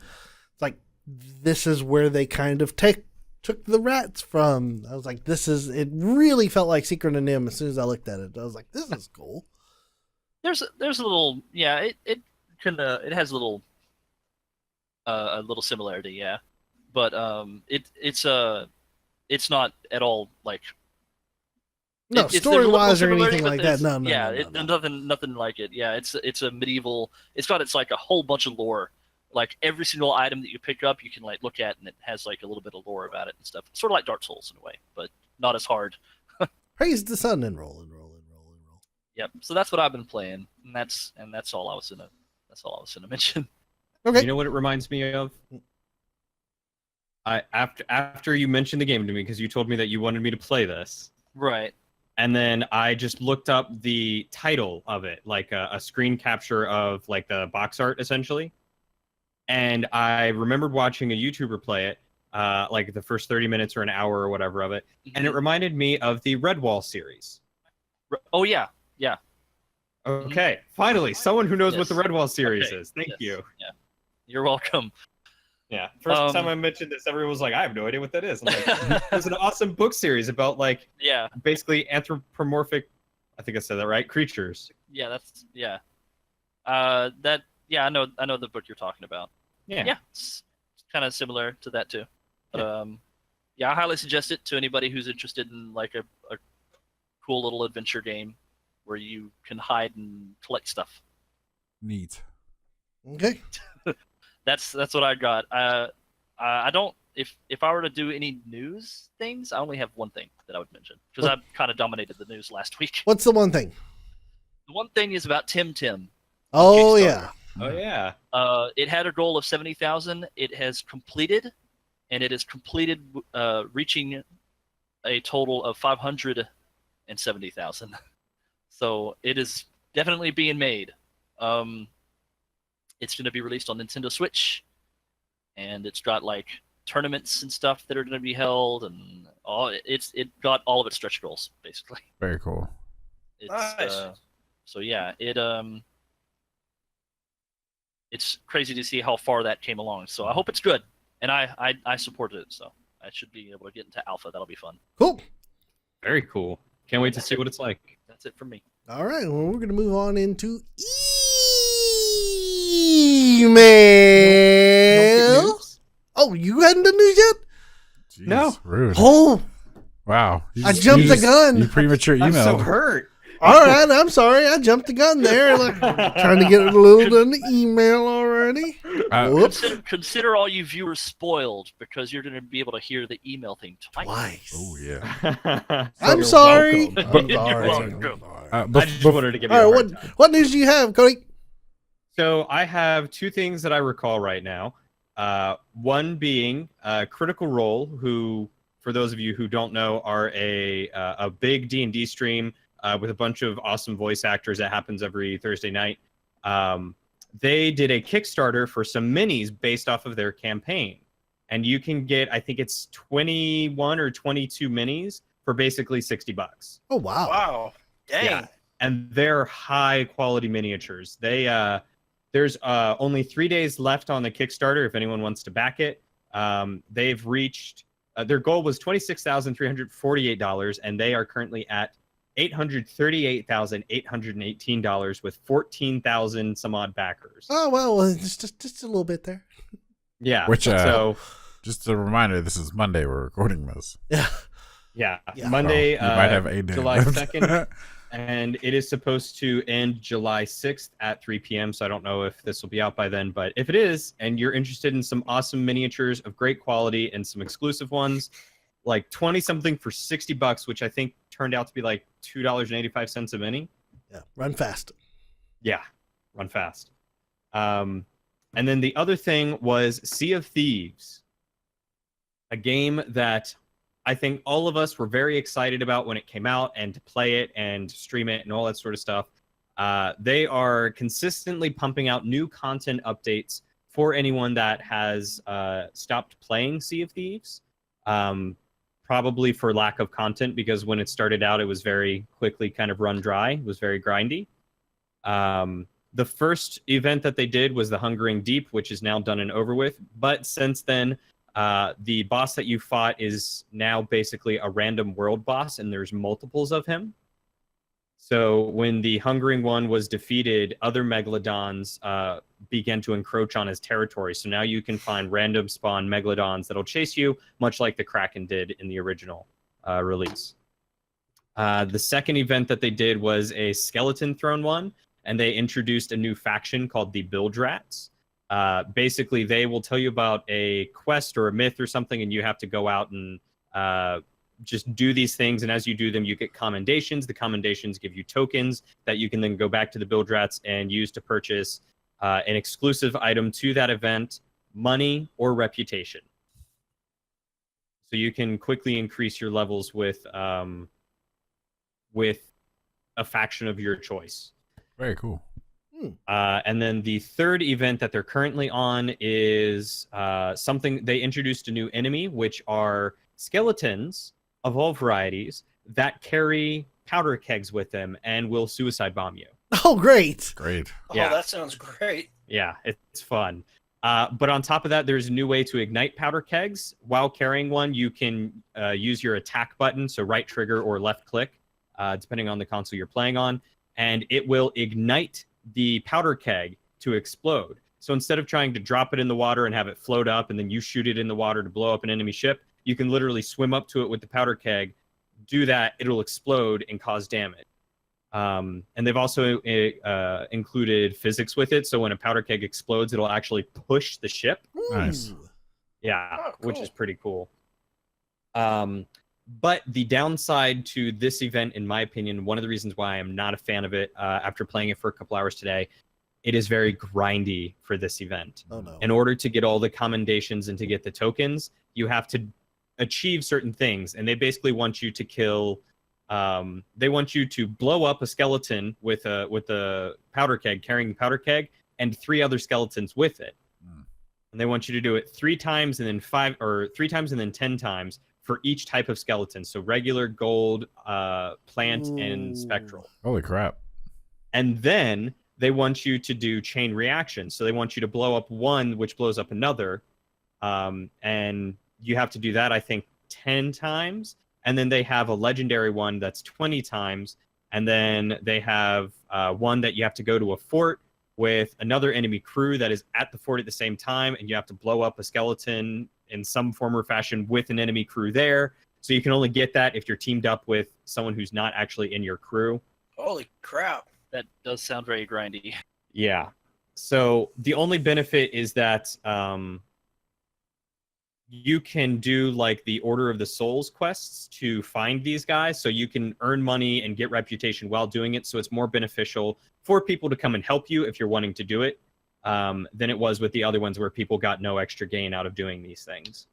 this is where they kind of took the rats from. I was like, it really felt like Secret of Nim as soon as I looked at it. I was like, this is cool. There's a little, it has a little similarity, yeah. But it's not at all like, no, story-wise or anything like that. No. Nothing like it. Yeah, it's a medieval. It's got like a whole bunch of lore. Like every single item that you pick up, you can like look at, and it has like a little bit of lore about it and stuff. Sort of like Dark Souls in a way, but not as hard. Praise the sun and roll. Yep. So that's what I've been playing, and that's all I was gonna mention. Okay. You know what it reminds me of? After you mentioned the game to me, because you told me that you wanted me to play this. Right. And then I just looked up the title of it, like a screen capture of like the box art, essentially. And I remembered watching a YouTuber play it, like the first 30 minutes or an hour or whatever of it. Mm-hmm. And it reminded me of the Redwall series. Oh, yeah. Yeah. Okay. Mm-hmm. Finally, someone who knows what the Redwall series is. Thank you. Yeah. You're welcome. Yeah. First time I mentioned this, everyone was like, I have no idea what that is. I'm like, there's an awesome book series about like, basically anthropomorphic, I think I said that right, creatures. Yeah, I know the book you're talking about. Yeah, it's kind of similar to that too. But I highly suggest it to anybody who's interested in like a cool little adventure game where you can hide and collect stuff. Neat. Okay. That's what I got. I don't. If I were to do any news things, I only have one thing that I would mention because I've kind of dominated the news last week. What's the one thing? The one thing is about Tim. Oh yeah. Oh yeah. It had a goal of 70,000. It has completed, and it is completed, reaching a total of 570,000. So it is definitely being made. It's going to be released on Nintendo Switch, and it's got like tournaments and stuff that are going to be held, and it got all of its stretch goals basically. Very cool. Nice. So yeah, it's crazy to see how far that came along. So I hope it's good, and I supported it, so I should be able to get into alpha. That'll be fun. Cool. Very cool. Can't wait to see what it's like. That's it from me. All right, well, we're going to move on into email. Oh, you hadn't done news yet? Jeez, No. Rude. Oh, Wow. I jumped the gun. You premature email. I'm so hurt. All right, I'm sorry. I jumped the gun there. Like, trying to get a little done the email already. Whoops. Consider all you viewers spoiled because you're going to be able to hear the email thing twice. Oh, yeah. I'm sorry. Welcome. I'm sorry. welcome. I just wanted to give you All a right, hard time. what news do you have, Cody? So I have two things that I recall right now. One being Critical Role, who, for those of you who don't know, are a big D&D stream with a bunch of awesome voice actors that happens every Thursday night. They did a Kickstarter for some minis based off of their campaign. And you can get, I think it's 21 or 22 minis for basically $60. Oh wow. Wow. Dang. Yeah. And they're high quality miniatures. There's only 3 days left on the Kickstarter if anyone wants to back it. They've reached their goal was $26,348, and they are currently at $838,818 with 14,000 some odd backers. Oh well, it's just a little bit there. Yeah. Which, so just a reminder, this is Monday. We're recording this. Yeah. yeah, Yeah. Monday, So you might have a day July left. 2nd. And it is supposed to end July 6th at 3 p.m. So I don't know if this will be out by then. But if it is, and you're interested in some awesome miniatures of great quality and some exclusive ones, like 20-something for $60, which I think turned out to be like $2.85 a mini. Yeah. Run fast. Yeah, run fast. And then the other thing was Sea of Thieves, a game that I think all of us were very excited about when it came out, and to play it and stream it and all that sort of stuff. They are consistently pumping out new content updates for anyone that has stopped playing Sea of Thieves, probably for lack of content, because when it started out, it was very quickly kind of run dry. It was very grindy. The first event that they did was the Hungering Deep, which is now done and over with. But since then, the boss that you fought is now basically a random world boss, and there's multiples of him. So when the Hungering one was defeated, other Megalodons began to encroach on his territory. So now you can find random spawn Megalodons that'll chase you, much like the Kraken did in the original release. The second event that they did was a Skeleton Throne one, and they introduced a new faction called the Bilge Rats. Basically, they will tell you about a quest or a myth or something, and you have to go out and just do these things. And as you do them, you get commendations. The commendations give you tokens that you can then go back to the Bilge Rats and use to purchase an exclusive item to that event, money, or reputation. So you can quickly increase your levels with a faction of your choice. Very cool. And then the third event that they're currently on is something they introduced a new enemy, which are skeletons of all varieties that carry powder kegs with them and will suicide bomb you. Oh, great. Great. Oh, Yeah. that sounds great. Yeah, it's fun. But on top of that, there's a new way to ignite powder kegs. While carrying one, you can use your attack button, so right trigger or left click, depending on the console you're playing on, and it will ignite the powder keg to explode. So instead of trying to drop it in the water and have it float up and then you shoot it in the water to blow up an enemy ship, you can literally swim up to it with the powder keg, do that, it'll explode and cause damage. And they've also included physics with it, so when a powder keg explodes, it'll actually push the ship. Nice. Ooh. Yeah, Oh, which cool. is pretty cool. But the downside to this event, in my opinion, one of the reasons why I am not a fan of it, after playing it for a couple hours today, it is very grindy for this event. Oh no. In order to get all the commendations and to get the tokens, you have to achieve certain things, and they basically want you to kill. They want you to blow up a skeleton with a powder keg, carrying the powder keg, and 3 other skeletons with it. And they want you to do it 3 times and then 5, or 3 times and then 10 times for each type of skeleton. So regular, gold, plant, and spectral. Holy crap. And then they want you to do chain reactions. So they want you to blow up one, which blows up another. And you have to do that, I think, 10 times. And then they have a legendary one that's 20 times. And then they have one that you have to go to a fort with another enemy crew that is at the fort at the same time. And you have to blow up a skeleton in some form or fashion with an enemy crew there. So you can only get that if you're teamed up with someone who's not actually in your crew. Holy crap. That does sound very grindy. Yeah. So the only benefit is that you can do like the Order of the Souls quests to find these guys. So you can earn money and get reputation while doing it. So it's more beneficial for people to come and help you if you're wanting to do it. than it was with the other ones where people got no extra gain out of doing these things.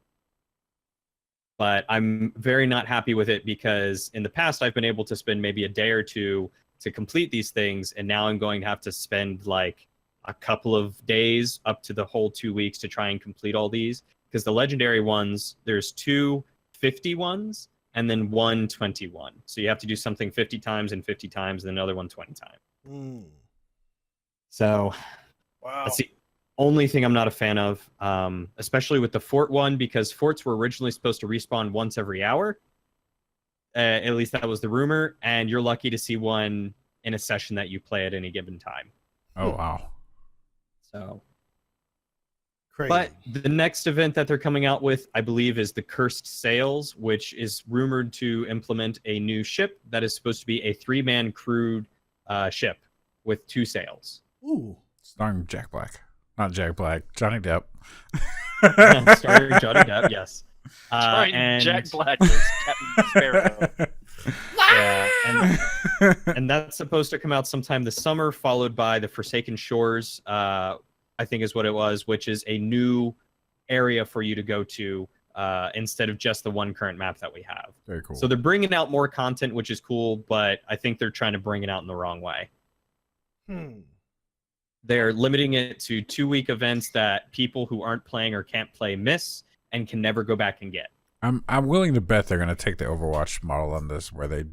But I'm very not happy with it because in the past I've been able to spend maybe a day or two to complete these things, and now I'm going to have to spend like a couple of days up to the whole 2 weeks to try and complete all these, because the legendary ones, there's 2 50 ones and then 1 21. So you have to do something 50 times and 50 times and another one 20 times. So Wow. that's the only thing I'm not a fan of, especially with the fort one, because forts were originally supposed to respawn once every hour. At least that was the rumor, and you're lucky to see one in a session that you play at any given time. Oh, wow. So, Crazy. but the next event that they're coming out with, I believe, is the Cursed Sails, which is rumored to implement a new ship that is supposed to be a 3-man crewed ship with 2 sails. Ooh. Starring Jack Black. Not Jack Black. Johnny Depp. Starring Johnny Depp, yes. Sorry, and Jack Black is Captain Sparrow. Yeah, and that's supposed to come out sometime this summer, followed by the Forsaken Shores, I think is what it was, which is a new area for you to go to instead of just the one current map that we have. Very cool. So they're bringing out more content, which is cool, but I think they're trying to bring it out in the wrong way. They're limiting it to 2-week events that people who aren't playing or can't play miss and can never go back and get. I'm willing to bet they're going to take the Overwatch model on this, where they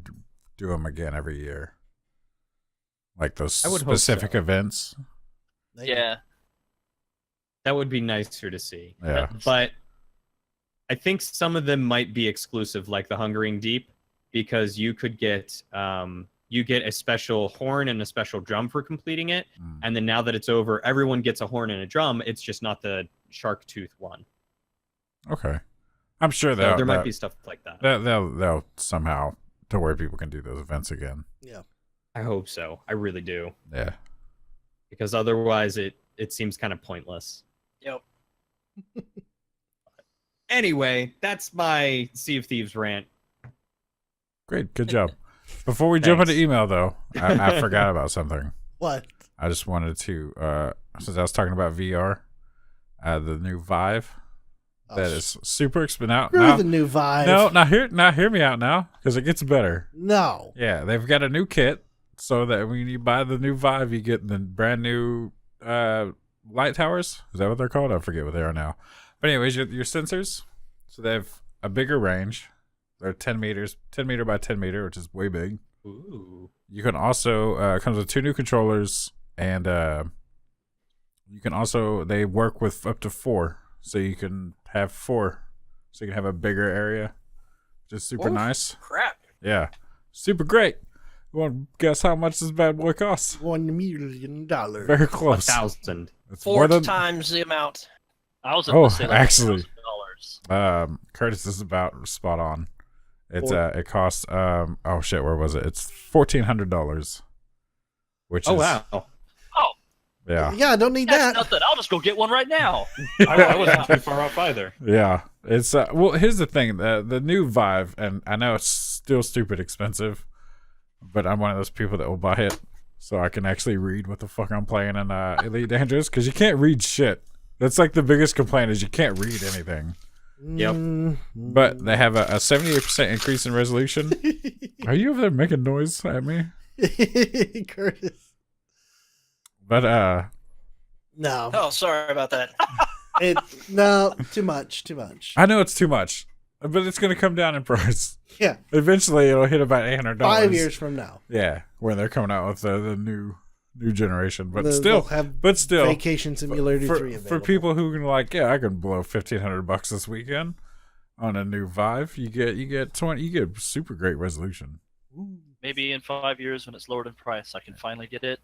do them again every year, like those I would hope specific so. events. Yeah. That would be nicer to see. Yeah. But I think some of them might be exclusive, like the Hungering Deep, because you could get you get a special horn and a special drum for completing it, and then now that it's over, everyone gets a horn and a drum. It's just not the shark tooth one. Okay, I'm sure So there might be stuff like that. They'll somehow to where people can do those events again. Yeah. I hope so. I really do. Yeah. Because otherwise it seems kind of pointless. Yep. Anyway, that's my Sea of Thieves rant. Great, good job. Before we jump Thanks. into email, though, I forgot about something. What? I just wanted to, since I was talking about VR, the new Vive that is super expensive. Screw the new Vive. Now hear me out now, because it gets better. No. Yeah, they've got a new kit, so that when you buy the new Vive, you get the brand new light towers. Is that what they're called? I forget what they are now. But anyways, your sensors, so they have a bigger range. They're 10 meter by 10 meter, which is way big. Ooh. You can also comes with 2 new controllers, and you can also, they work with up to 4, so you can have 4, so you can have a bigger area, which is super Oof, nice. Crap. Yeah, super great. You want to guess how much this bad boy costs? $1 million. Very close. 1,000. It's 4 times the amount. I was Oh, gonna say like actually. $1,000. Curtis is about spot on. It's it costs oh shit, where was it? It's $1,400, which Oh is wow. Oh, yeah. Yeah, I don't need that's that. nothing. I'll just go get one right now. I wasn't too far off either. Yeah, it's well. Here's the thing: the new Vive, and I know it's still stupid expensive, but I'm one of those people that will buy it so I can actually read what the fuck I'm playing in Elite Dangerous, because you can't read shit. That's like the biggest complaint, is you can't read anything. Yep. But they have a 78% increase in resolution. Are you over there making noise at me? Curtis. But No. Oh, sorry about that. No, too much. I know it's too much, but it's gonna come down in price. Yeah. Eventually, it'll hit about $800. 5 years from now. Yeah, when they're coming out with the new generation, but They'll still, have still, Vacation Simulator 3 available. for people who can like, yeah, I can blow $1,500 this weekend on a new Vive. You get super great resolution. Maybe in 5 years when it's lowered in price, I can finally get it,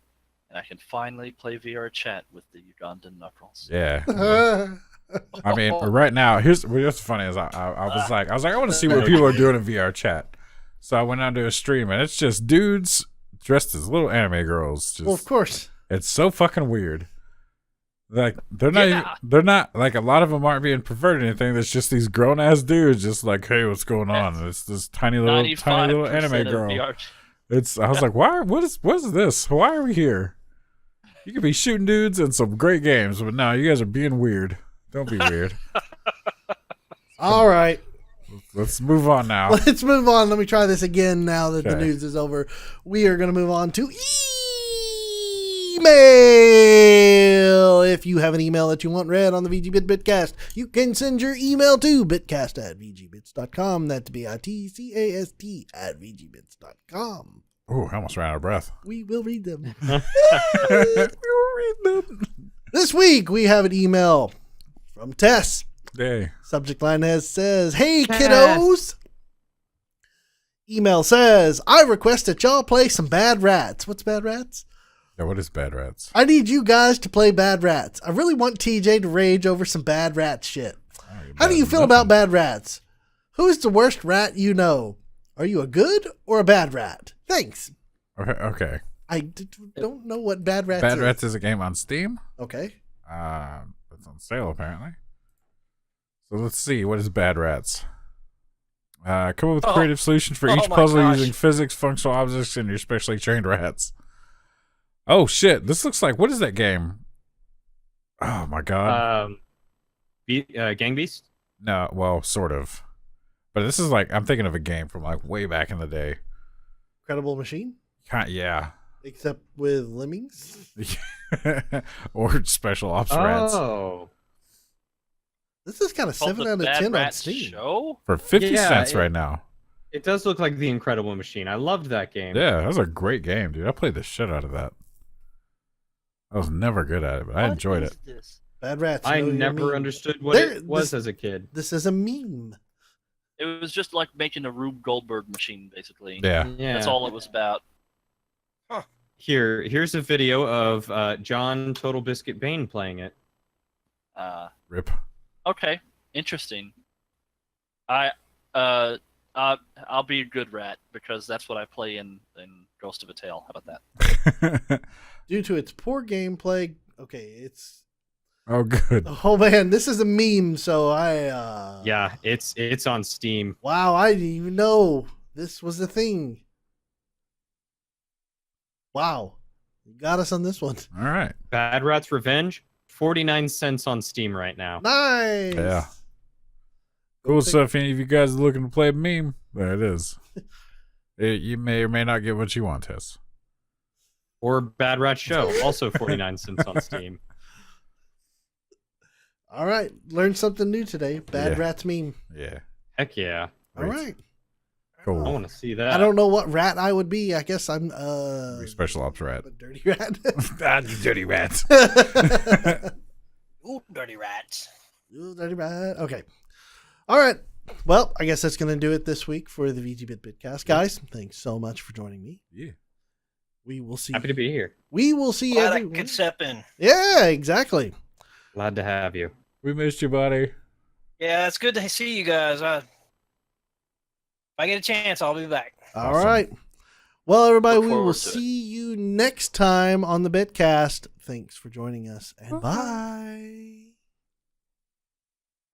and I can finally play VR chat with the Ugandan Knuckles. Yeah. I mean, right now, here's what's funny is I was like, I want to see what people are doing in VR chat. So I went on to a stream, and it's just dudes dressed as little anime girls. Just, Well, of course. it's so fucking weird. Like they're not like, a lot of them aren't being perverted or anything. There's just these grown ass dudes just like, hey, what's going on? And it's this tiny little anime 95% of girl. VR I was like, what is this? Why are we here? You could be shooting dudes in some great games, but no, you guys are being weird. Don't be weird. All right. Let's move on now. Let's move on. Let me try this again now that the Okay. news is over. We are going to move on to email. If you have an email that you want read on the VGBit Bitcast, you can send your email to bitcast@vgbits.com. That's bitcast@vgbits.com. Oh, I almost ran out of breath. We will read them. We will read them. This week, we have an email from Tess. Yay. Subject line says, "Hey kiddos." Email says, "I request that y'all play some Bad Rats." What's Bad Rats? Yeah, what is Bad Rats? I need you guys to play Bad Rats. I really want TJ to rage over some Bad Rat shit. How do you feel about Bad Rats? Who is the worst rat you know? Are you a good or a bad rat? Thanks. Okay. Don't know what Bad Rats Bad is. Rats is a game on Steam. Okay. It's on sale apparently. So let's see. What is Bad Rats? Come up with creative solutions for each my puzzle gosh. using physics, functional objects, and your specially trained rats. Oh shit! This looks like, what is that game? Oh my god! Gang Beast. No, well, sort of. But this is like, I'm thinking of a game from like way back in the day. Incredible Machine? Yeah. Except with lemmings? Or special ops rats Oh, This is kind of Called 7 the out of Bad 10 on Rats Steam. Show? for 50 Yeah, cents right now. it does look like the Incredible Machine. I loved that game. Yeah, that was a great game, dude. I played the shit out of that. I was never good at it, but I What enjoyed is it. this? Bad Rats. I know your never meme. understood what There- it was this- as a kid. This is a meme. It was just like making a Rube Goldberg machine, basically. Yeah. Yeah. That's all it was about. Here's a video of John Total Biscuit Bane playing it. Rip. Okay, interesting. I'll be a good rat because that's what I play in Ghost of a Tale. How about that? Due to its poor gameplay. Okay, it's. Oh, good. Oh man, this is a meme, so I. Yeah, it's on Steam. Wow, I didn't even know this was a thing. Wow. You got us on this one. All right. Bad Rats Revenge, 49 cents on Steam right now. Nice. Yeah. Go Cool pick- stuff. Any of you guys are looking to play a meme? There it is. You may or may not get what you want, Tess. Or Bad Rat Show, also 49 cents on Steam. All right. Learned something new today. Bad Yeah. Rats meme. Yeah. Heck yeah. All Great. right. I Cool. want to see that. I don't know what rat I would be. I guess I'm Special ops rat. a dirty rat. Ah, you dirty rats. Ooh, dirty rats. Ooh, dirty rat. Okay. All right. Well, I guess that's going to do it this week for the VGBit Bitcast. Guys, thanks so much for joining me. Yeah. We will see. Happy to be here. We will see Glad I everyone. could step in. Yeah, exactly. Glad to have you. We missed you, buddy. Yeah, it's good to see you guys. If I get a chance, I'll be back. All Awesome. right. Well, everybody, Look we will forward to it. see you next time on the Bitcast. Thanks for joining us, and bye.